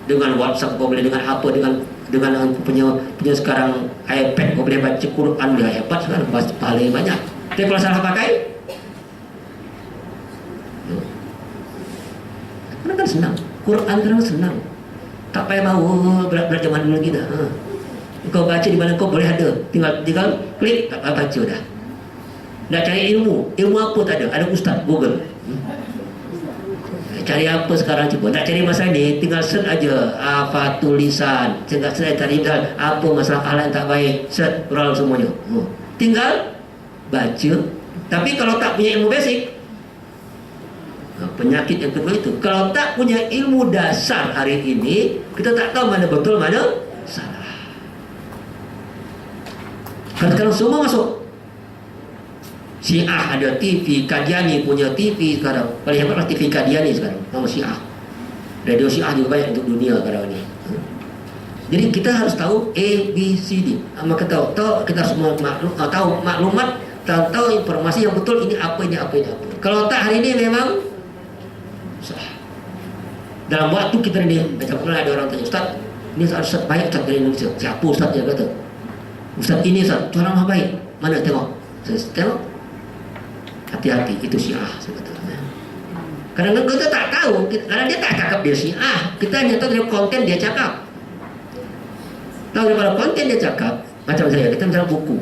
Dengan WhatsApp kau boleh, dengan apa, dengan punya sekarang iPad kau boleh baca Quran, dia hebat sekarang, paling banyak. Tapi kalau salah pakai, karena kan senang, Quran sekarang senang. Tak payah bawa berat-berat zaman dulu kita. Kau baca di mana kau boleh ada, tinggal klik, tak baca dah. Nak cari ilmu apa tak ada ustaz Google. Cari apa sekarang cuba, nak cari masalah ni tinggal search aja, apa tulisan, tinggal search cari apa masalah akhlak tak baik, search roll semuanya. Tinggal baca. Tapi kalau tak punya ilmu basic, penyakit yang kedua itu, kalau tak punya ilmu dasar hari ini, kita tak tahu mana betul mana salah. Kan sekarang semua masuk. Syiah ada TV, Qadiani punya TV sekarang. Paling hebatlah TV Qadiani sekarang, nama Syiah. Radio Syiah juga banyak untuk dunia sekarang ini. Jadi kita harus tahu A, B, C, D. Maka tahu kita semua tahu maklumat, tahu informasi yang betul, ini apa. Kalau tak hari ini memang salah. Dalam waktu kita ini, macam pernah ada orang tanya, Ustaz, ini Ustaz baik Ustaz dari Indonesia. Siapa Ustaz dia kata? Ustaz ini Ustaz, orang mah baik. Mana tengok? Saya tengok. Hati-hati, itu Syiah sebetulnya. Kadang-kadang kita tak tahu, karena dia tak cakap dia Syiah. Kita hanya tahu dari konten dia cakap. Tahu daripada konten dia cakap. Macam saya, kita misalnya buku.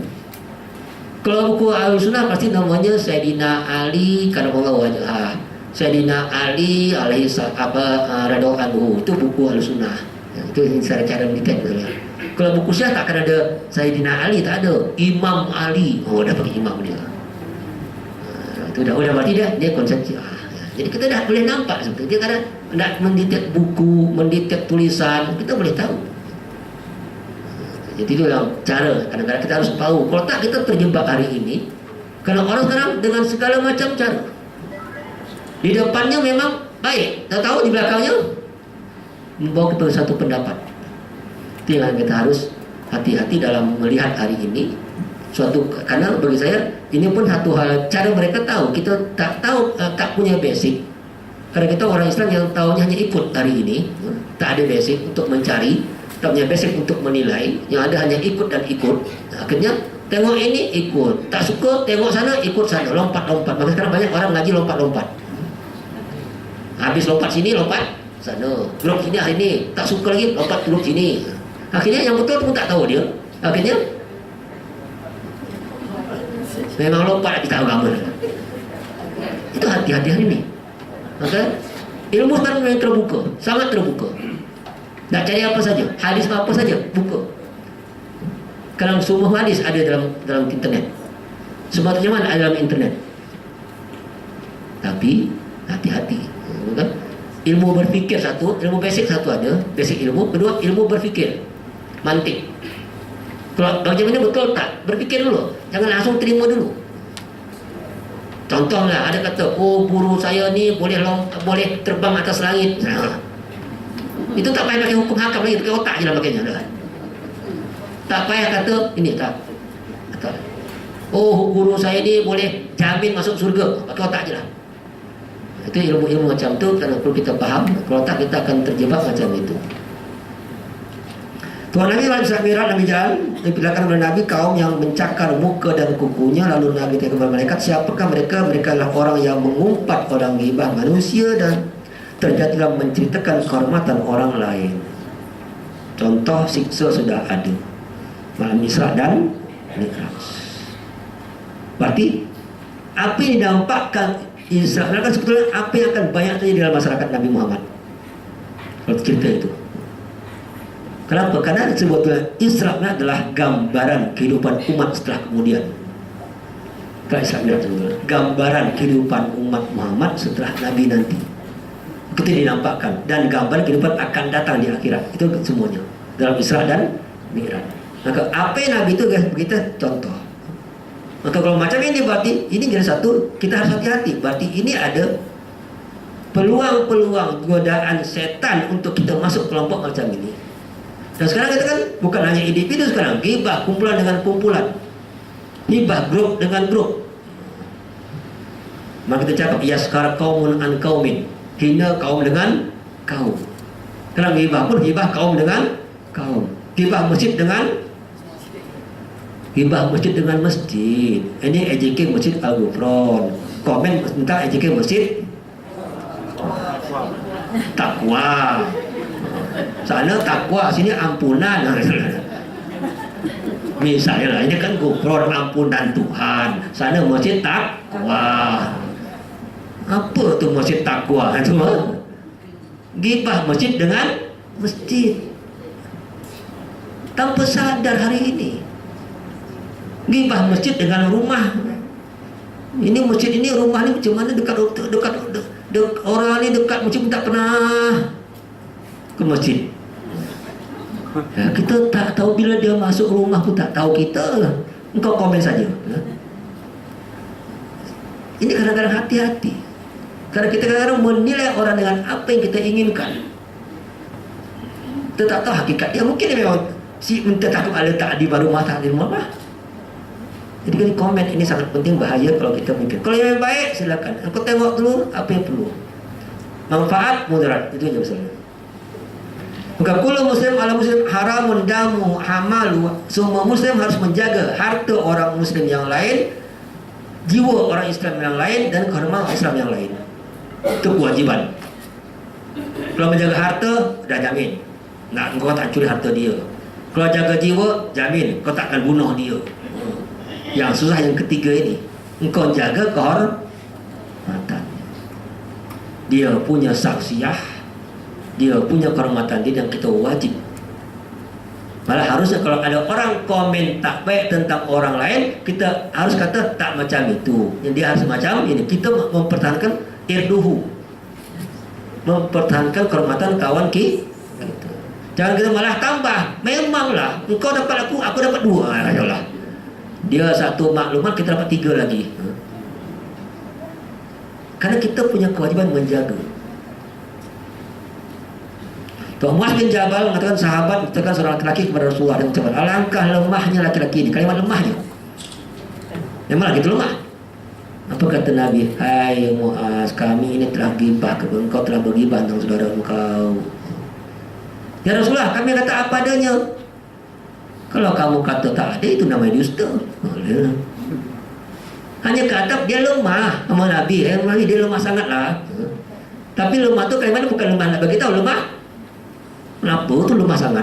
Kalau buku Ahlussunnah pasti namanya Sayyidina Ali karamallahu wajhah. Sayyidina Ali alaihi radhiyallahu anhu. Itu buku Ahlussunnah. Itu cara mendidik betul. Kalau buku Syiah tak akan ada Sayyidina Ali, tak ada. Imam Ali. Oh, dah pakai imam dia. Itu dah berarti dia konsepsi. Jadi kita dah boleh nampak sebetulnya. Dia kadang nak mendetek buku, mendetek tulisan, kita boleh tahu. Jadi itu yang cara. Kadang-kadang kita harus tahu. Kalau tak kita terjebak hari ini, kalau orang sekarang dengan segala macam cara. Di depannya memang baik, tahu di belakangnya membawa kepada satu pendapat. Itu yang kita harus hati-hati dalam melihat hari ini. Karena bagi saya ini pun satu hal, cara mereka tahu, kita tak tahu, tak punya basic. Karena kita orang Islam yang tahunya hanya ikut hari ini, tak ada basic untuk mencari, tak punya basic untuk menilai, yang ada hanya ikut dan ikut. Akhirnya tengok ini ikut, tak suka tengok sana ikut sana, lompat-lompat. Maka sekarang banyak orang ngaji lompat-lompat. Habis lompat sini, lompat sana. Grup sini hari ini tak suka lagi, lompat grup sini. Akhirnya yang betul pun tak tahu dia. Akhirnya memang lompat kita agama. Itu hati-hati hari ini. Maka ilmu sekarang memang terbuka, sangat terbuka. Nak cari apa saja, hadis apa saja, buka. Kalau semua hadis ada dalam internet, semua terjemahan ada dalam internet. Tapi hati-hati. Ilmu berfikir satu, ilmu basic satu ada, basic ilmu. Kedua, ilmu berfikir, mantik. Kalau bagaimana betul tak, berfikir dulu, jangan langsung terima dulu. Contohlah ada kata, oh guru saya ni boleh terbang atas langit. Itu tak payah pakai hukum hakam lagi, pakai otak je lah pakainya. Tak payah kata ini tak. Oh guru saya ni boleh jamin masuk surga, pakai otak je lah. Itu ilmu-ilmu macam tu, karena perlu kita faham. Kalau tak kita akan terjebak macam itu. Tuhan Nabi Nabi jalan diperlihatkan oleh Nabi kaum yang mencakar muka dan kukunya. Lalu Nabi tanya kepada malaikat, siapakah mereka? Mereka adalah orang yang mengumpat orang ghibah manusia dan terjadilah menceritakan kehormatan orang lain. Contoh siksa sudah ada, malam Isra dan Mi'raj. Berarti apa yang didampakkan Isra kan sebetulnya apa yang akan banyak terjadi dalam masyarakat Nabi Muhammad kalau cerita itu. Kenapa? Karena sebetulnya Isra adalah gambaran kehidupan umat setelah kemudian. Isra adalah gambaran kehidupan umat Muhammad setelah Nabi nanti. Itu dinampakkan, dan gambar kehidupan akan datang di akhirat. Itu semuanya dalam Isra dan Mi'raj. Maka apa yang Nabi itu guys, kita contoh. Maka kalau macam ini berarti ini jadi satu, kita harus hati-hati. Berarti ini ada peluang-peluang godaan setan untuk kita masuk kelompok macam ini. Dan sekarang kita kan bukan hanya individu sekarang, ghibah kumpulan dengan kumpulan, ghibah grup dengan grup. Maka kita cakap yaskar qaumun an qaumin, hina kaum dengan kaum. Kalau ghibah pun ghibah kaum dengan kaum, ghibah masjid dengan masjid. Ini EJK Masjid Al-Ghufran, komen tentang EJK Masjid Takwa. Sana takwa, sini ampunan. Misalnya lah, ini kan Ghufran, ampunan Tuhan. Sana masjid takwa. Apa tu masjid takwa? Cuma ghibah masjid dengan masjid. Tanpa sadar hari ini. Ghibah masjid dengan rumah. Ini masjid ini, rumah ni macam mana, dekat orang ni dekat masjid pun tak pernah ke masjid. Ya, kita tak tahu bila dia masuk rumah pun tak tahu kita. Engkau komen saja. Ya. Ini kadang-kadang hati-hati. Karena kita kadang-kadang menilai orang dengan apa yang kita inginkan. Kita tak tahu hakikat dia. Mungkin dia memang si minta takut ada tak di baru mata di rumah lah. Jadi kan komen ini sangat penting, bahaya kalau kita mikir. Kalau yang baik silakan. Aku tengok dulu apa yang perlu. Manfaat, mudarat, itu aja misalnya. Maka kullu muslim ala muslim haramun damu hamalu. Semua muslim harus menjaga harta orang muslim yang lain, jiwa orang Islam yang lain, dan kehormatan Islam yang lain. Itu kewajiban. Kalau menjaga harta, dah jamin. Nah, engkau tak curi harta dia. Kalau jaga jiwa, jamin kau tak akan bunuh dia. Yang susah yang ketiga ini, engkau jaga kehormatan. Dia punya saksiyah, dia punya kehormatan dia, yang kita wajib Malah harusnya kalau ada orang komen tak baik tentang orang lain, kita harus kata tak macam itu. Yang dia harus macam ini. Kita mempertahankan irduhu, mempertahankan kehormatan kawan kita. Jangan kita malah tambah. Memanglah engkau dapat aku dapat 2. Ayolah. Dia 1 maklumat, kita dapat 3 lagi. Karena kita punya kewajiban menjaga. Tuan Muaz bin Jabal mengatakan, sahabat mengatakan seorang laki-laki kepada Rasulullah dan mengucapkan, alangkah lemahnya laki-laki ini. Kalimat lemahnya, memang gitu lemah. Apa kata Nabi? Hai Muaz, kami ini telah gibah, engkau telah bergibah tentang saudara engkau. Ya Rasulullah, kami kata apa adanya. Kalau kamu kata tak ada, itu namanya dusta. Hanya kata dia lemah sama Nabi. Nabi dia lemah sangatlah. Tapi lemah tu kalimatnya bukan lemah nak bagi tahu lemah. Kenapa tu lemah sangat.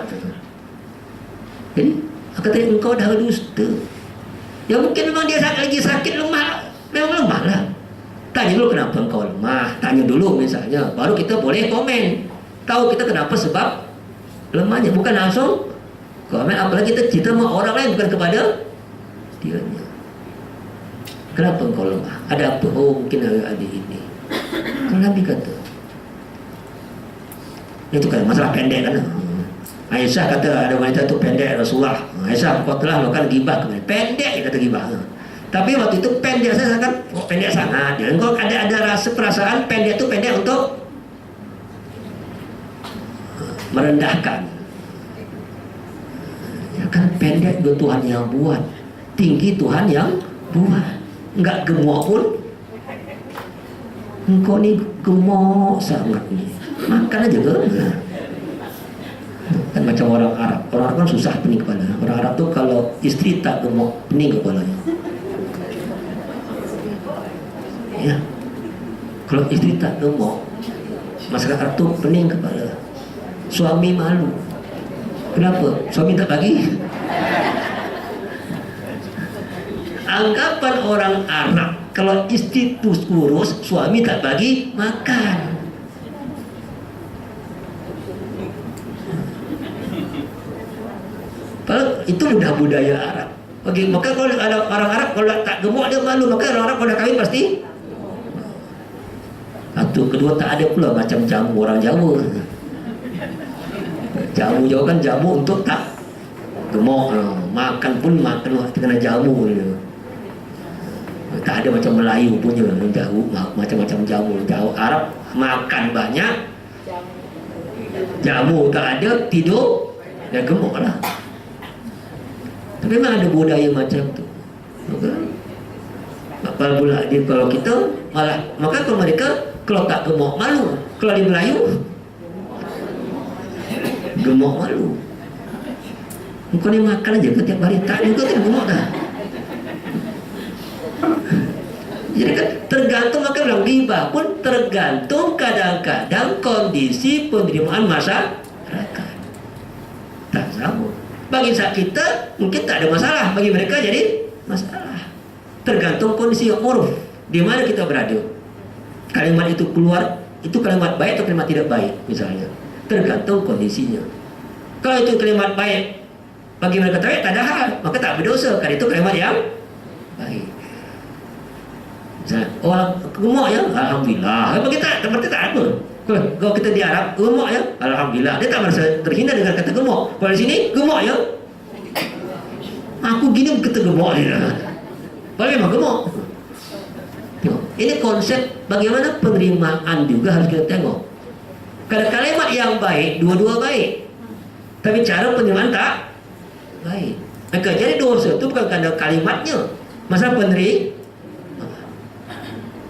Jadi kata engkau dah dusta. Ya mungkin memang dia lagi sakit, lemah. Memang lemah lah. Tanya dulu kenapa engkau lemah. Tanya dulu misalnya. Baru kita boleh komen. Tahu kita kenapa sebab lemahnya. Bukan langsung komen. Apalagi kita cerita sama orang lain, bukan kepada dianya. Kenapa engkau lemah? Ada apa? Oh mungkin ada ini. Kalau Nabi kata, itu kan masalah pendek kan. Aisyah kata ada wanita tu pendek Rasulullah. Aisyah, kau telah melakukan gibah kepada. Pendek dia kata gibah. Tapi waktu itu pendek saya kan, oh, pendek sangat. Dan kau ada rasa perasaan pendek tu pendek untuk merendahkan. Ya kan pendek juga Tuhan yang buat, tinggi Tuhan yang buat. Enggak gemuk pun. Engkau ni gemuk sangat ni. Makan aja ke? Kan macam orang Arab. Orang Arab kan susah pening kepala. Orang Arab tu kalau isteri tak gemuk, pening kepalanya. Ya. Kalau isteri tak gemuk, masyarakat Arab tu pening kepala. Suami malu. Kenapa? Suami tak bagi? Anggapan orang Arab, kalau isteri tu kurus, suami tak bagi makan. Padahal itu sudah budaya Arab. Okey, maka kalau ada orang Arab kalau tak gemuk dia malu, maka orang Arab kalau dah kahwin pasti. Satu, kedua tak ada pula macam jamu orang Jawa. Jamu Jawa kan jamu untuk tak gemuk. Makan pun makan kena jamu dia. Tak ada macam Melayu punya jamu, macam-macam jamu. Jawa Arab makan banyak, jamu tak ada, tidur dan gemuk lah. Tapi memang ada budaya macam tu. Maka pula dia kalau kita malah, maka kalau mereka kalau tak gemuk malu. Kalau di Melayu gemuk malu. Engkau ni makan aja ke tiap hari? Tak juga kan gemuk dah. Jadi kan tergantung, maka bilang ghibah pun tergantung kadang-kadang kondisi penerimaan masyarakat. Tak sama. Bagi saat kita mungkin tak ada masalah, bagi mereka jadi masalah. Tergantung kondisi uruf di mana kita berada. Kalimat itu keluar, itu kalimat baik atau kalimat tidak baik misalnya. Tergantung kondisinya. Kalau itu kalimat baik, bagi mereka tak ada hal, maka tak berdosa. Karena itu kalimat yang baik. Misalnya, orang gemuk ya, alhamdulillah. Bagi tak, berarti tak apa. Kalau kita di Arab, gemuk ya, alhamdulillah. Dia tak merasa terhina dengan kata gemuk. Kalau di sini, gemuk ya, aku gini kata gemuk ya. Kalau memang gemuk. Ini konsep bagaimana penerimaan juga harus kita tengok. Kalau kalimat yang baik, dua-dua baik, tapi cara penerimaan tak baik. Maka jadi dosa itu bukan kerana kalimatnya, masalah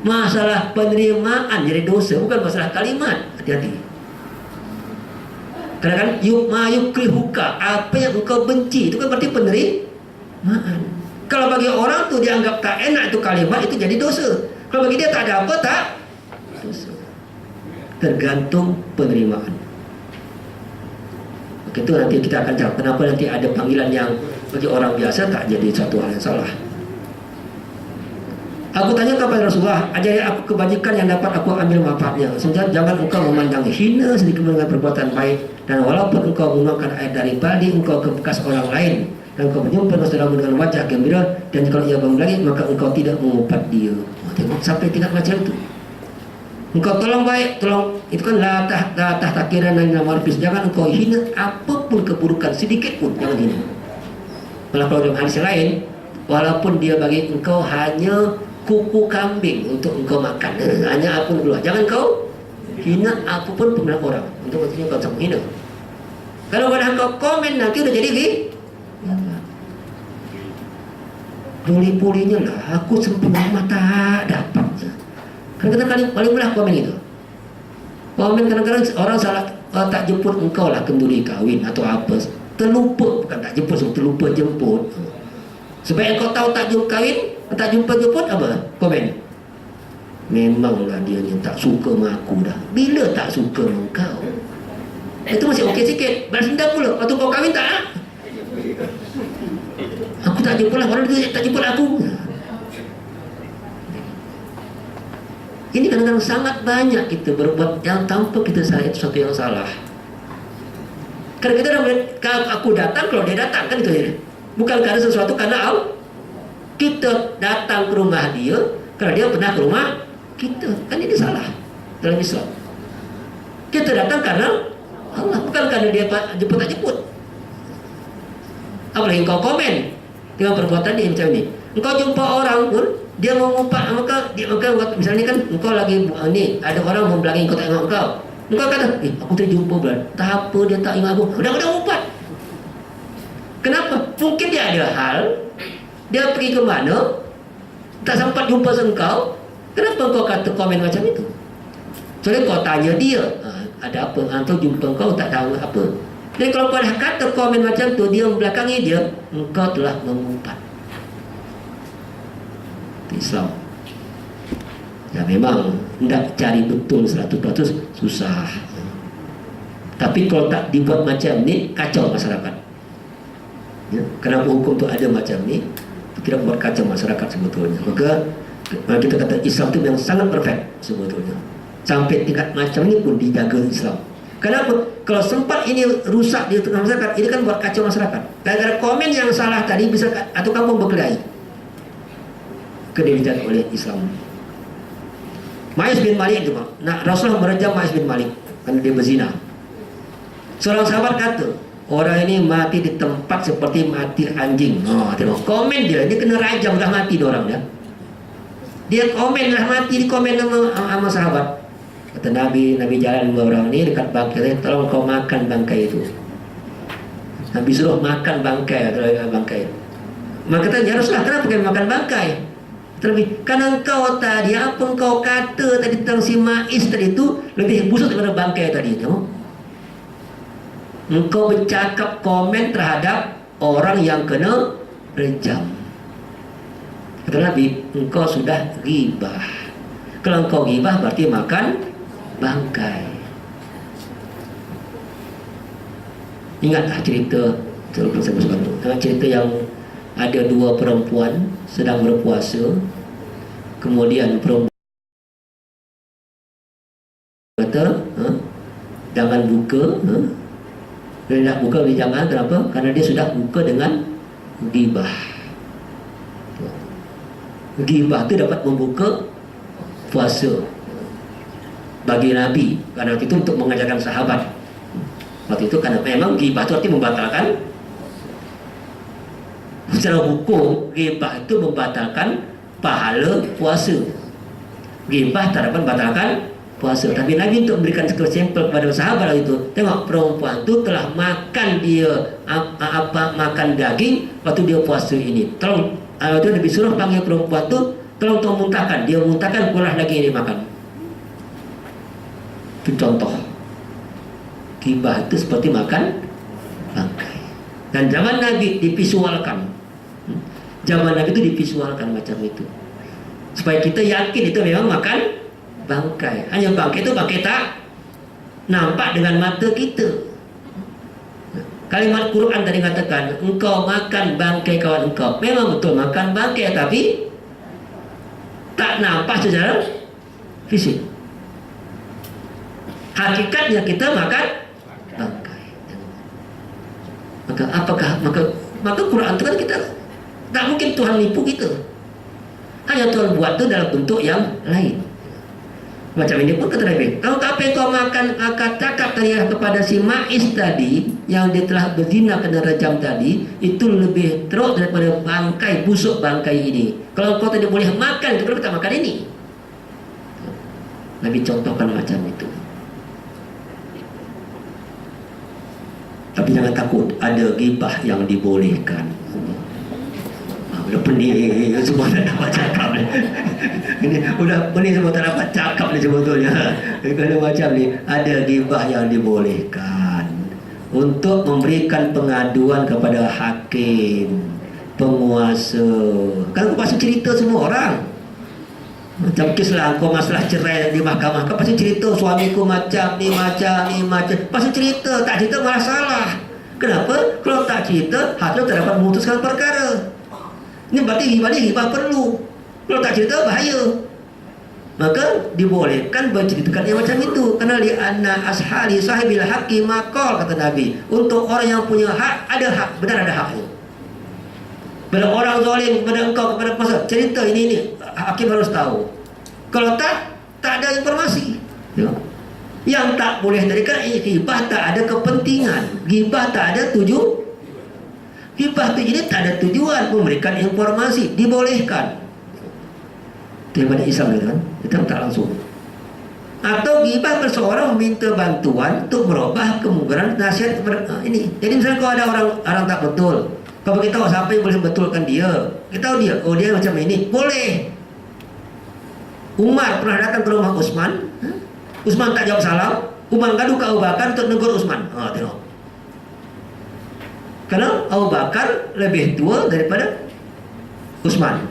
masalah penerimaan jadi dosa, bukan masalah kalimat. Hati-hati. Kadang-kadang yukrihuka, apa yang engkau benci itu kan berarti penerimaan. Kalau bagi orang tu dianggap tak enak itu kalimat, itu jadi dosa. Kalau bagi dia tak ada apa, tak dosa. Tergantung penerimaan. Itu nanti kita akan jawab kenapa nanti ada panggilan yang bagi orang biasa tak jadi satu hal yang salah. Aku tanya kepada Rasulullah, ajari aku kebajikan yang dapat aku ambil manfaatnya. Jangan engkau memandang hina sedikit dengan perbuatan baik, dan walaupun engkau mengeluarkan air dari padi engkau ke bekas orang lain, dan engkau menyimpan saudaramu dengan wajah gembira, dan kalau ia bangun lagi maka engkau tidak mengumpat dia. Tengok sampai tingkat macam itu. Engkau tolong baik, tolong, itu kan la tahtakiran dan marfis. Jangan engkau hina apapun keburukan sedikit pun, jangan hina. Malah kalau dalam hadis lain, walaupun dia bagi engkau hanya kuku kambing untuk engkau makan, hanya apapun dulu, jangan kau hina apapun pemilik orang untuk maksudnya kau sama hina. Kalau pada engkau komen nanti udah jadi puli-pulinya lah, aku sempurna mata dapat. Kadang-kadang paling mudah komen itu. Komen kadang-kadang orang salah, tak jemput engkau lah kenduri kahwin atau apa, terlupa, bukan tak jemput, terlupa jemput. Supaya engkau tahu tak jumpa kahwin, tak jumpa jemput, apa? Komen. Memanglah dia ni tak suka sama aku dah. Bila tak suka sama kau? Itu masih okey sikit. Balas dendam pula. Waktu kau kahwin tak? Aku tak jumpa lah, orang dia tak jumpa aku. Ini kadang-kadang sangat banyak kita berbuat yang tanpa kita sadar itu sesuatu yang salah. Kadang-kadang kalau aku datang, kalau dia datang, kan itu ya. Bukan karena sesuatu, karena kita datang ke rumah dia karena dia pernah ke rumah kita. Kan ini salah dalam Islam. Kita datang karena Allah, bukan karena dia jemput tak jemput. Apalagi engkau komen dengan perbuatan dia macam ini. Engkau jumpa orang pun dia mengumpat maka dia misalnya kan engkau lagi ni ada orang membelakang engkau tak ingat engkau kata aku terjumpa bulan tak apa dia tak ingat aku, udah umpat. Kenapa? Mungkin dia ada hal, dia pergi ke mana tak sempat jumpa engkau. Kenapa engkau kata komen macam itu? Soalnya kau tanya dia, ada apa? Engkau jumpa engkau tak tahu apa. Jadi kalau kau dah kata komen macam tu, dia membelakangi dia, engkau telah mengumpat. Islam ya memang tidak cari betul 100% susah, tapi kalau tak dibuat macam ni kacau masyarakat ya. Kenapa hukum tu ada macam ni, kita buat kacau masyarakat sebetulnya. Maka kita kata Islam tu yang sangat perfect sebetulnya, sampai tingkat macam ni pun dijaga Islam. Kenapa? Kalau sempat ini rusak di tengah masyarakat, ini kan buat kacau masyarakat. Gara-gara komen yang salah tadi bisa atau kampung berkelahi, kedirian oleh Islam. Ma'is bin Malik itu, Rasulullah merejam Ma'is bin Malik kerana dia berzina. Seorang sahabat kata, orang ini mati di tempat seperti mati anjing. Tengok komen dia kena rajam dah mati dia orang dia. Dia komen dah mati, di komen sama sahabat. Kata Nabi jalan dua orang ni dekat bangkai, tolong kau makan bangkai itu. Nabi suruh makan bangkai atau bangkai. Maka kata, ya Rasulullah, kenapa kau makan bangkai? Terlebih, karena engkau tadi, apa engkau kata tadi tentang si Ma'is tadi itu lebih busuk daripada bangkai tadi itu. Engkau bercakap komen terhadap orang yang kena rejam. Kata Nabi, engkau sudah ghibah. Kalau engkau ghibah berarti makan bangkai. Ingatlah cerita cerita yang ada dua perempuan sedang berpuasa, kemudian perempuan kata jangan buka. Dia nak buka, dia jangan. Kenapa? Karena dia sudah buka dengan ghibah. Ghibah itu dapat membuka puasa bagi Nabi. Karena waktu itu untuk mengajarkan sahabat. Waktu itu karena memang ghibah itu arti membatalkan. Secara hukum, ghibah itu membatalkan pahala puasa. Ghibah tak dapat membatalkan puasa. Tapi Nabi untuk memberikan sampel kepada sahabat itu, tengok perempuan itu telah makan dia makan daging waktu dia puasa ini. Tolong, itu Nabi suruh panggil perempuan itu, tolong muntahkan. Dia muntahkan, pula daging ini makan. Itu contoh. Ghibah itu seperti makan bangkai. Dan zaman Nabi divisualkan. Zaman Nabi itu divisualkan macam itu, supaya kita yakin itu memang makan bangkai. Hanya bangkai itu bangkai tak nampak dengan mata kita. Kalimat Quran tadi katakan, engkau makan bangkai kawan engkau. Memang betul makan bangkai, tapi tak nampak secara fisik. Hakikatnya kita makan bangkai. Maka Quran itu kan kita tak mungkin Tuhan nipu kita. Hanya Tuhan buat itu dalam bentuk yang lain. Macam ini pun kata Nabi, kalau apa kau makan akad cakap tadi kepada si Ma'is tadi, yang dia telah berzina kena rajam tadi, itu lebih teruk daripada bangkai, busuk bangkai ini. Kalau kau tidak boleh makan, kenapa tak makan ini? Nabi contohkan macam itu. Tapi jangan takut, ada ghibah yang dibolehkan. Udah pening semua tak dapat cakap ni. Ini udah pening semua tak dapat cakap ni sebetulnya. Kalau macam ni, ada ghibah yang dibolehkan untuk memberikan pengaduan kepada hakim, penguasa. Kan kau pasti cerita semua orang. Macam kisah kau masalah cerai di mahkamah, kau pasti cerita suamiku macam ni. Pasti cerita, tak cerita malah salah. Kenapa? Kalau tak cerita, hakim tak dapat memutuskan perkara. Ini berarti ghibah perlu. Kalau tak cerita bahaya. Maka dibolehkan berceritakan yang macam itu. Karena li'anna ashari sahibil haqqi maqal, kata Nabi. Untuk orang yang punya hak, ada hak, benar ada haknya. Bila orang zalim kepada engkau, kepada kuasa, cerita ini hakim harus tahu. Kalau tak ada informasi. Ya. Yang tak boleh tadi kan ghibah tak ada kepentingan. Ghibah tak ada tujuan. Ghibah itu ini tak ada tujuan, memberikan informasi, dibolehkan. Daripada Islam itu kan, kita tak langsung. Atau ghibah seseorang meminta bantuan untuk merubah kemungkaran nasihat ini. Jadi misalnya kalau ada orang tak betul, kau beritahu siapa yang boleh betulkan dia. Kita tahu dia, oh dia macam ini, boleh. Umar pernah datang ke rumah Utsman. Utsman tak jawab salam. Umar ngadu ke Abu Bakar untuk negur Utsman. Tengok. Karena Abu Bakar lebih tua daripada Utsman.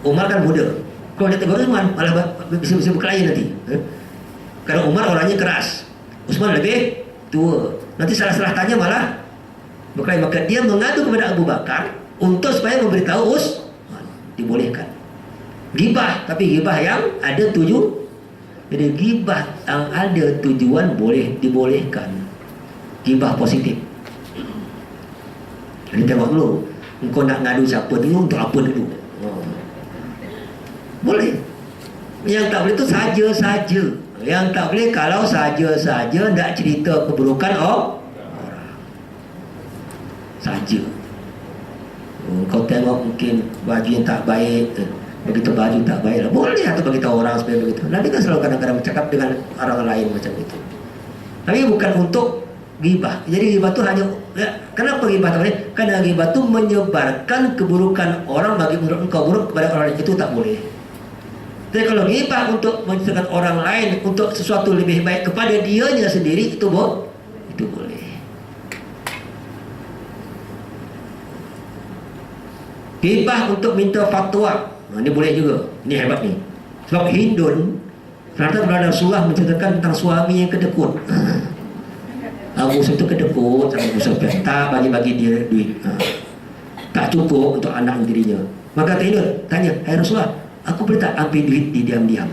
Umar kan muda. Kalau dia tegur Utsman, malah bisa berkelahi nanti. Karena Umar orangnya keras, Utsman lebih tua. Nanti salah-salah tanya malah berkelahi. Maka dia mengadu kepada Abu Bakar untuk supaya memberitahu Utsman. Dibolehkan. Ghibah, tapi ghibah yang ada tujuan. Jadi ghibah yang ada tujuan boleh dibolehkan. Ghibah positif. Jadi tengok dulu, engkau nak ngadu siapa dulu, untuk apa dulu. Boleh. Yang tak boleh tu saja-saja. Yang tak boleh kalau saja-saja nak cerita keburukan orang. Saja. Kau tengok mungkin baju yang tak baik, begitu baju tak baik lah. Boleh atau beritahu orang supaya begitu. Nabi kan selalu kadang-kadang bercakap dengan orang lain macam itu. Tapi bukan untuk ghibah. Jadi ghibah tu hanya kenapa ghibah tak boleh? Karena ghibah tu menyebarkan keburukan orang bagi menurut engkau buruk kepada orang lain, itu tak boleh. Tapi kalau ghibah untuk menceritakan orang lain untuk sesuatu lebih baik kepada dianya sendiri, itu boleh. Ghibah untuk minta fatwa, ini boleh juga. Ini hebat ni. Sebab Hindun ternyata Rasulullah menceritakan tentang suami yang kedekut. Abu Musa itu kedekut, Abu Musa tak bagi dia duit, tak cukup untuk anak dirinya. Maka Taylor tanya, hai Rasulullah, aku boleh tak ambil duit di diam-diam?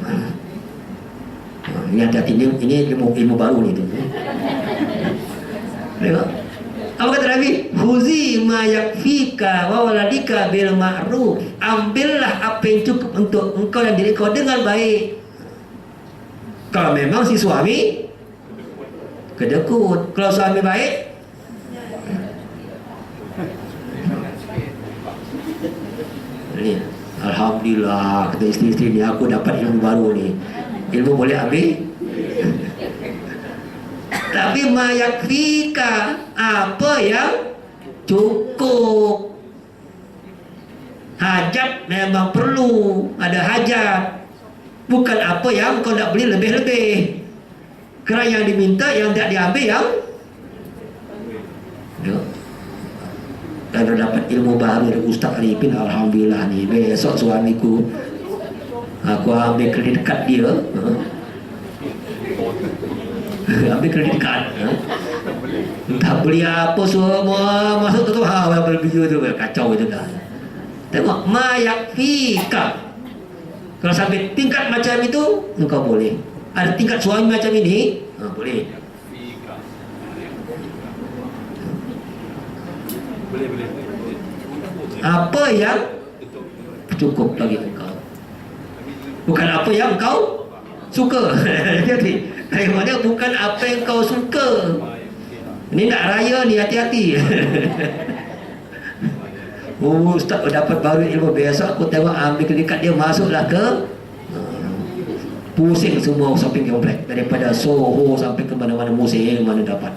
Ini hati-hati, ini ilmu baru ni tu. Apa kata Nabi? Huzi ma yakfika wa waladika bil ma'ruf. Ambillah apa yang cukup untuk engkau dan diri kau dengan baik. Kalau memang si suami kedekut, kalau suami baik, ni, alhamdulillah, kata isteri-isteri ni, aku dapat ilmu baru ni. Ilmu boleh ambil. Tapi mayakfika, apa yang cukup. Hajat memang perlu, ada hajat. Bukan apa yang kau nak beli lebih-lebih. Kerana yang diminta, yang tak diambil yang kalau dapat ilmu baru dari Ustaz Arifin, alhamdulillah ni, besok suamiku aku ambil kredit kad dia, ambil kredit kad, tak beli apa semua masuk tu beli video tu, kacau itu dah. Tengok mayakfika, Kalau sampai tingkat macam itu, engkau boleh. Ada tingkat suami macam ini, boleh. Apa yang cukup bagi engkau, bukan apa yang engkau suka. Jadi, maksudnya bukan apa yang kau suka. Ini nak raya ni, hati-hati. Ustaz dapat baru ilmu, besok aku tengok ambil dekat dia, masuklah ke pusing semua shopping komplek, daripada Soho sampai ke mana-mana, musim mana dapat.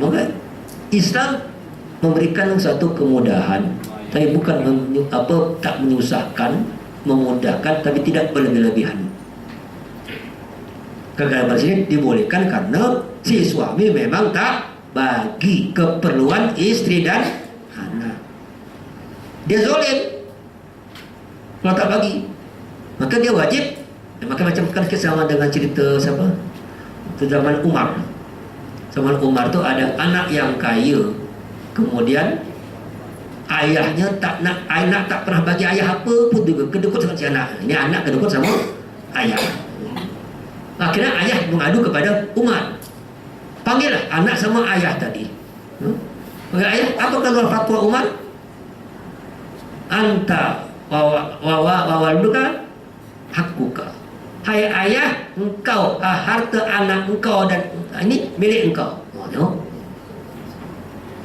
Maka Islam memberikan satu kemudahan, tapi bukan tak menyusahkan, memudahkan, tapi tidak berlebihan. Kegagalan sini dibolehkan karena si suami memang tak bagi keperluan istri dan anak. Dia zalim kalau tak bagi, maka dia wajib. Maka macam kan sama dengan cerita siapa? Itu zaman Umar. Zaman Umar tu ada anak yang kaya, kemudian ayahnya anak tak pernah bagi ayah apa pun, juga kedekut sama si anak. Ini anak kedekut sama ayah. Akhirnya ayah mengadu kepada Umar. Panggillah anak sama ayah tadi. Panggil ayah, apa kalau fatwa Umar? Anta wawaluka hakuka. Hai ayah, engkau harta anak engkau dan ini milik engkau.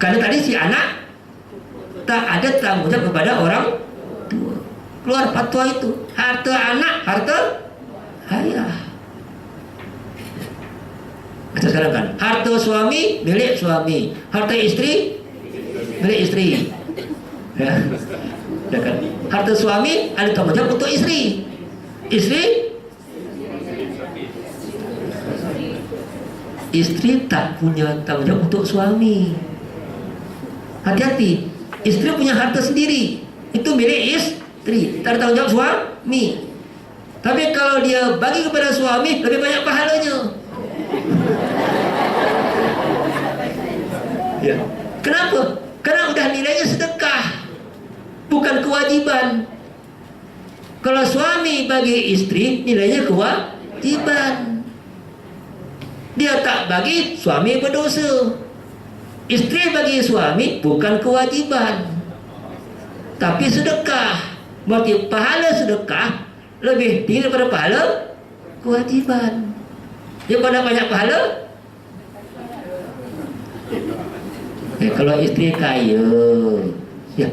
Karena tadi si anak tak ada tanggung jawab kepada orang tua. Keluar fatwa itu, harta anak, harta ayah. Kita sekarang kan, harta suami milik suami, harta istri milik istri. Ya, kan? Harta suami ada tanggung jawab untuk istri. Istri tak punya tanggung jawab untuk suami. Hati-hati, istri punya harta sendiri, itu milik istri, tak ada tanggung jawab suami. Tapi kalau dia bagi kepada suami, lebih banyak pahalanya. Ya. Kenapa? Karena udah nilainya sedekah, bukan kewajiban. Kalau suami bagi istri, nilainya kewajiban. Dia tak bagi, suami berdosa. Istri bagi suami bukan kewajiban, tapi sedekah. Berarti pahala sedekah lebih tinggi daripada pahala kewajiban. Dia pada banyak pahala. Kalau istri kaya, ya,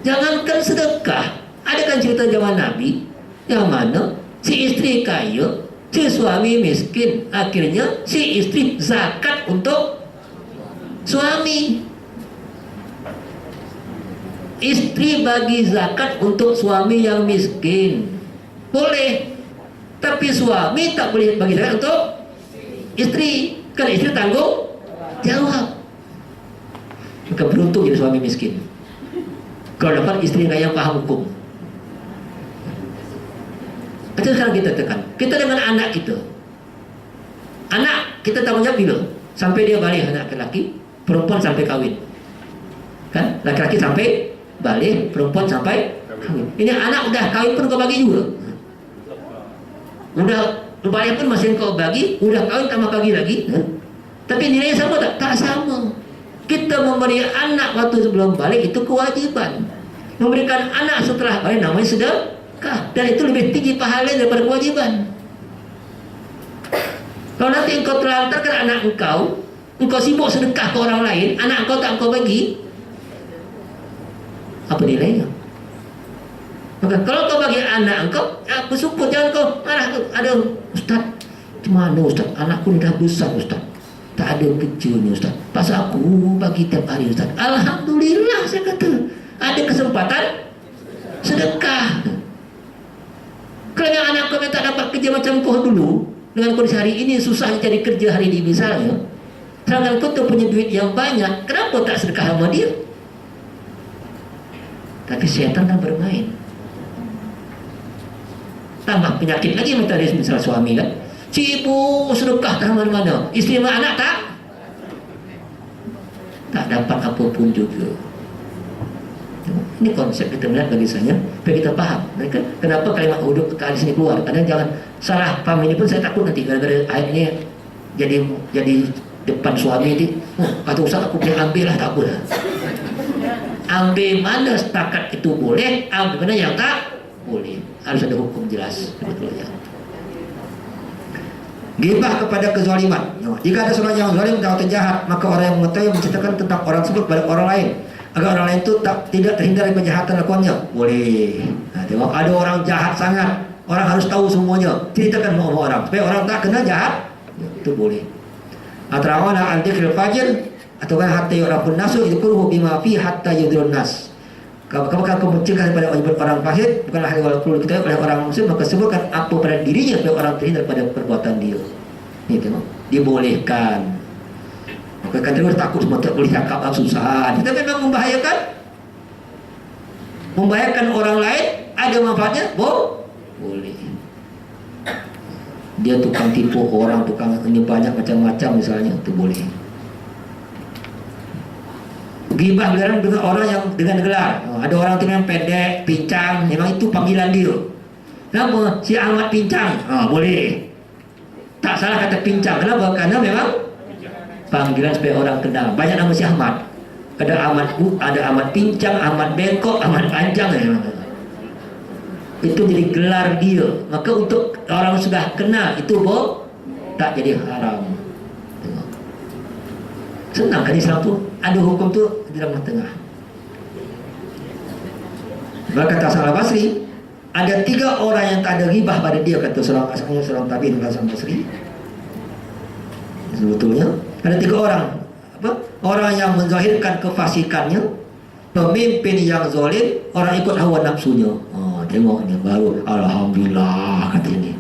jangankan sedekah. Ada kan cerita zaman Nabi yang mana si istri kaya, si suami miskin, akhirnya si istri zakat untuk suami. Istri bagi zakat untuk suami yang miskin, boleh. Tapi suami tak boleh bagi zakat untuk istri, karena istri tanggung jawab. Maka beruntung jadi suami miskin kalau dapat istri yang paham hukum. Itu sekarang kita tekan. Kita dengan anak kita, anak kita tanggung jawab bila? Sampai dia balik, anak lelaki, perempuan sampai kahwin. Kan? Laki-laki sampai balik, perempuan sampai kahwin. Ini anak udah kahwin pun kau bagi juga. Udah balik pun masih kau bagi, udah kahwin tambah bagi lagi. Tapi nilainya sama tak? Tak sama. Kita memberi anak waktu sebelum balik itu kewajiban. Memberikan anak setelah balik namanya sedekah, dan itu lebih tinggi pahala daripada kewajiban. Kalau nanti engkau terlantarkan anak engkau sibuk sedekah ke orang lain, anak engkau tak engkau bagi, apa nilainya? Maka kalau kau bagi anak engkau, ya bersyukur. Jangan kau marah. Ada Ustaz, gimana Ustaz, anakku dah besar Ustaz, tak ada kerjanya Ustaz, pasal aku bagi tiap hari Ustaz. Alhamdulillah, saya kata ada kesempatan sedekah. Kalau anak kau tak dapat kerja macam kau dulu, dengan kondisi hari ini susah cari kerja hari ini misalnya, sedangkan kau tu punya duit yang banyak, kenapa tak sedekah sama dia? Tapi syaitan kan bermain. Tambah penyakit lagi misal suami kan, si ibu sedekah ke mana-mana, isteri sama anak tak dapat apa pun juga. Ini konsep kita melihat bagi saya, supaya kita paham. Kenapa kalimat uduk kali sini keluar? Karena jangan salah paham ini pun saya takut nanti gara-gara ayat ini jadi depan suami ini. Kata Ustaz aku boleh ambil lah, tak apa lah. Ambil mana setakat itu boleh, ambil mana yang tak boleh. Harus ada hukum jelas sebetulnya. Ghibah kepada kezaliman. Jika ada seorang yang zalim atau jahat, maka orang yang mengetahui menceritakan tentang orang tersebut pada orang lain, agar orang lain itu tidak terhindar dari kejahatan lakuannya. Boleh. Tengok, ada orang jahat sangat, orang harus tahu semuanya. Ceritakan sama orang supaya orang tak kena jahat. Itu boleh. Atrawana al-dhikril fajir, atau kan hatta yurafun nasu yadhkuruhu bima fi hatta yudhirun nas. Kalau kamu mencegah daripada orang fasik, bukanlah hal yang perlu diketahui oleh orang muslim, maka sebutkan apa pada dirinya supaya orang terhindar daripada perbuatan dia. Ini tengok, dibolehkan. Maka kan terus takut semua tak boleh cakap, susah. Kita memang membahayakan orang lain, ada manfaatnya, boleh. Dia tukang tipu orang, tukang ini banyak macam-macam misalnya, itu boleh. Ghibah gelar dengan orang yang dengan gelar. Ada orang dengan pendek, pincang, memang itu panggilan dia. Kenapa? Si Ahmad pincang. Boleh. Tak salah kata pincang. Kenapa? Karena memang panggilan supaya orang kenal. Banyak nama si Ahmad. Ada Ahmad pincang, Ahmad bengkok, Ahmad panjang. Itu jadi gelar dia. Maka untuk orang sudah kenal itu tak jadi haram. Senang kan Islam tu, ada hukum tu di dalam tengah. Berkata Hasan al-Basri, ada 3 orang yang tak ada ghibah pada dia, kata seorang tabi'in Hasan al-Basri. Sebetulnya ada 3 orang. Orang yang menzahirkan kefasikannya, pemimpin yang zalim, orang ikut hawa nafsunya. Tengok ni baru alhamdulillah kata ini.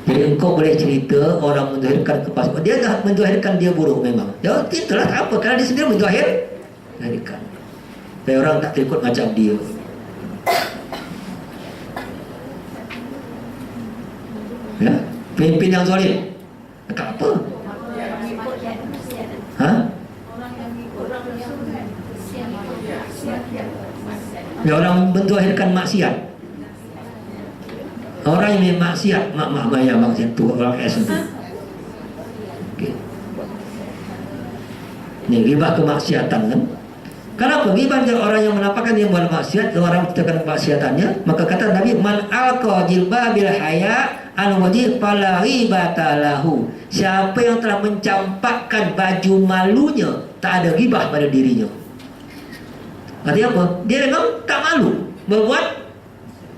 Jadi engkau boleh cerita orang menzahirkan kefasikan. Dia dah menzahirkan dia buruk memang. Ya itulah tak apa, kerana dia sendiri menzahirkan. Dan orang tak ikut macam dia. Ya, pemimpin yang zalim. Tak apa. Ya, orang menzahirkan maksiat. Orang yang maksiat, mak bayar maksiat tu orang S tu. Okey. Ni ghibah kemaksiatan kan? Kenapa ghibah orang yang menampakkan dia buat maksiat, orang menceritakan kemaksiatannya, maka kata Nabi, man alqa jilbabil haya an wajhi fala ghibata lahu. Siapa yang telah mencampakkan baju malunya, tak ada ghibah pada dirinya. Artinya apa? Dia memang tak malu berbuat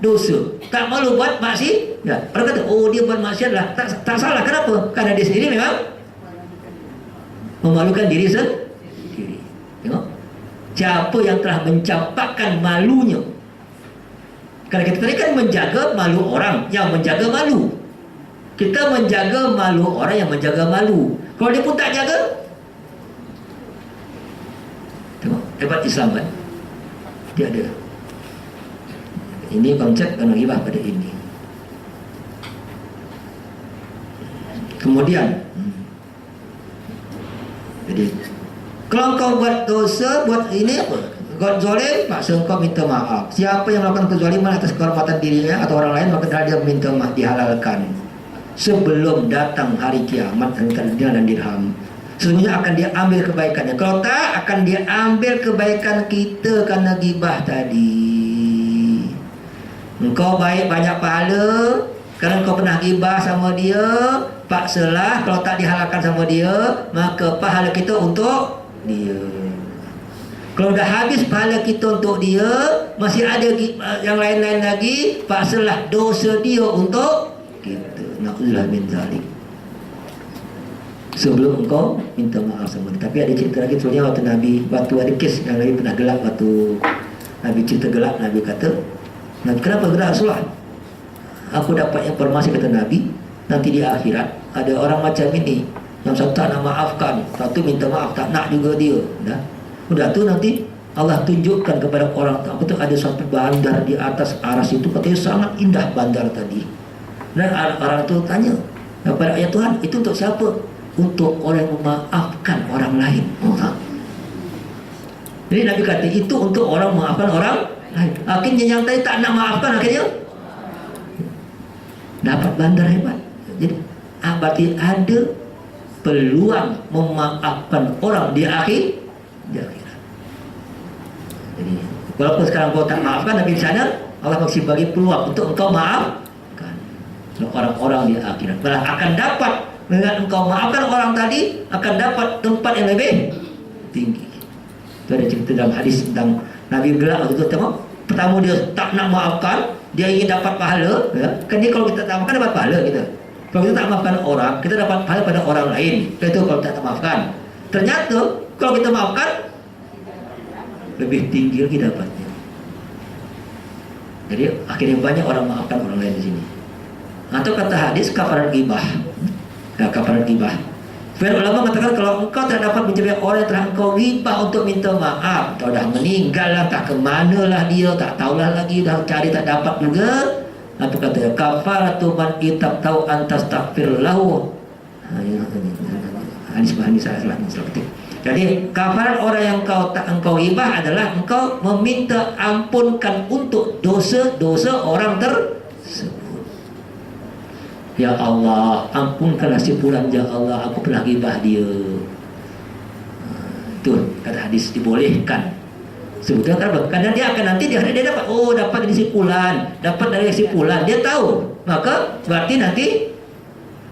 dosa, tak malu buat maksiat. Ya, orang kata, dia buat maksiat lah, tak salah. Kenapa? Karena dia sendiri memang memalukan diri sendiri. Tengok, siapa yang telah mencampakkan malunya. Karena kita tadi kan menjaga malu orang yang menjaga malu. Kita menjaga malu orang yang menjaga malu. Kalau dia pun tak jaga, tengok, hebat Islam kan? Dia ada. Ini konsep kena ghibah pada ini. Kemudian, jadi kalau kau buat dosa, buat ini apa? Kau zalim, paksa kau minta maaf. Siapa yang melakukan kezaliman atas kehormatan dirinya atau orang lain, maka dia minta maaf, dihalalkan sebelum datang hari kiamat dan dirham. Sesungguhnya akan dia ambil kebaikannya. Kalau tak, akan dia ambil kebaikan kita karena ghibah tadi. Engkau baik banyak pahala kerana kau pernah ghibah sama dia, paksalah. Kalau tak dihalalkan sama dia, maka pahala kita untuk dia. Kalau dah habis pahala kita untuk dia, masih ada yang lain-lain lagi, paksalah dosa dia untuk kita. Na'udzubillah min zalik. Sebelum engkau minta maaf sama dia. Tapi ada cerita lagi sebenarnya waktu ada kes yang Nabi pernah gelap, waktu Nabi cerita gelap, Nabi kata, kenapa gelap Rasulullah? Aku dapat informasi, kata Nabi, nanti di akhirat ada orang macam ini, yang satu tak nak maafkan, satu minta maaf, tak nak juga dia. Udah tu nanti Allah tunjukkan kepada orang apa tu, ada satu bandar di atas aras itu, katanya sangat indah bandar tadi. Dan orang tu tanya kepada ayat Tuhan, itu untuk siapa? Untuk orang yang memaafkan orang lain. Jadi Nabi kata itu untuk orang memaafkan orang lain. Akhirnya yang tadi tak nak maafkan, akhirnya dapat bandar hebat. Jadi berarti ada peluang memaafkan orang di akhirat. Jadi walaupun sekarang kau tak maafkan, tapi di sana Allah masih bagi peluang untuk engkau maafkan orang-orang di akhirat. Malah akan dapat, dengan engkau maafkan orang tadi, akan dapat tempat yang lebih tinggi. Itu ada cerita dalam hadis tentang Nabi bilang waktu itu, tengok, pertama dia tak nak maafkan, dia ingin dapat pahala, ya. Kan dia kalau kita tak maafkan dapat pahala kita. Kalau kita tak maafkan orang, kita dapat pahala pada orang lain. Itu kalau kita tak maafkan. Ternyata kalau kita maafkan, lebih tinggi lagi dapatnya. Jadi akhirnya banyak orang maafkan orang lain di sini. Atau kata hadis kafarat ghibah. Ya, kafarat ghibah. Sebagian ulama mengatakan kalau engkau tak dapat menjadi orang yang telah engkau ghibah untuk minta maaf, atau dah meninggal lah, tak kemana lah dia, tak tahulah lagi, dah cari tak dapat juga. Apa kata kafaratu man itab tahu antas takfir lahu. Hadis saya salah ketik. Jadi kafarat orang yang engkau ghibah adalah engkau meminta ampunkan untuk dosa-dosa orang tersebut. Ya Allah, ampunkanlah si fulan, ya Allah, aku pernah ghibah dia. Itu kata hadis dibolehkan. Sebetulnya kenapa? Karena dia akan nanti dia dapat, dapat dari si fulan, dapat dari si fulan, dia tahu. Maka berarti nanti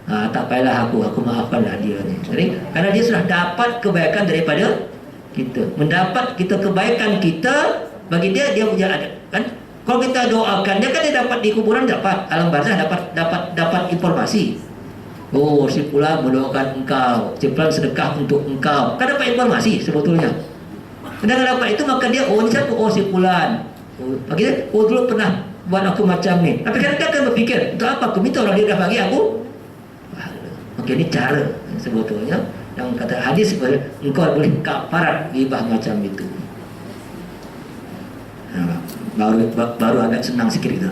tak payahlah aku maafkanlah dia ni. Jadi karena dia sudah dapat kebaikan daripada kita, mendapat kita kebaikan kita, bagi dia punya ada kan. Kalau kita doakan dia kan, dia dapat di kuburan, dapat alam barzah, dapat informasi. Oh, si fulan mendoakan engkau, si fulan sedekah untuk engkau, kan dapat informasi sebetulnya. Dengan dapat itu maka dia ini siapa? Si fulan. Bagi dia, dulu pernah buat aku macam ni. Tapi kadang dia akan berfikir, untuk apa aku minta orang dia dah bagi aku? Okey, ini cara sebetulnya yang kata hadis, engkau boleh kafarat ghibah macam itu. Baru agak senang sikit gitu.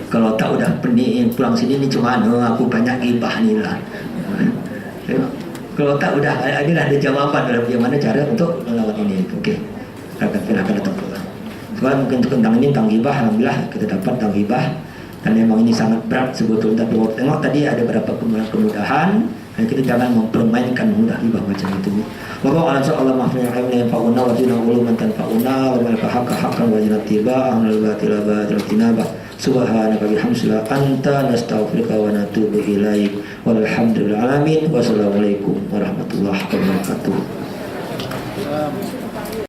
Kalau tak udah pening pulang sini ni cuma aku banyak ghibah ni lah. Kalau tak udah inilah ada jawaban dalam bagaimana cara untuk melawan ini. Okey, akan datang pulang. Sebab mungkin tentang ini tentang ghibah, alhamdulillah kita dapat tentang ghibah. Dan memang ini sangat berat sebetulnya. Tapi tengok tadi ada beberapa kemudahan, dan kita jangan mempermainkan mudah ghibah macam itu. Wallahu a'lam bishawab. Maafnya yang fauna wa tinaqulu man tanfauna wa man haqqa haqqan wa janatiba amal batila tinabah. Subhanaka bihamdika anta nastaghfiruka wa natubu ilaik. Walhamdulillahi alamin. Wassalamualaikum warahmatullahi wabarakatuh.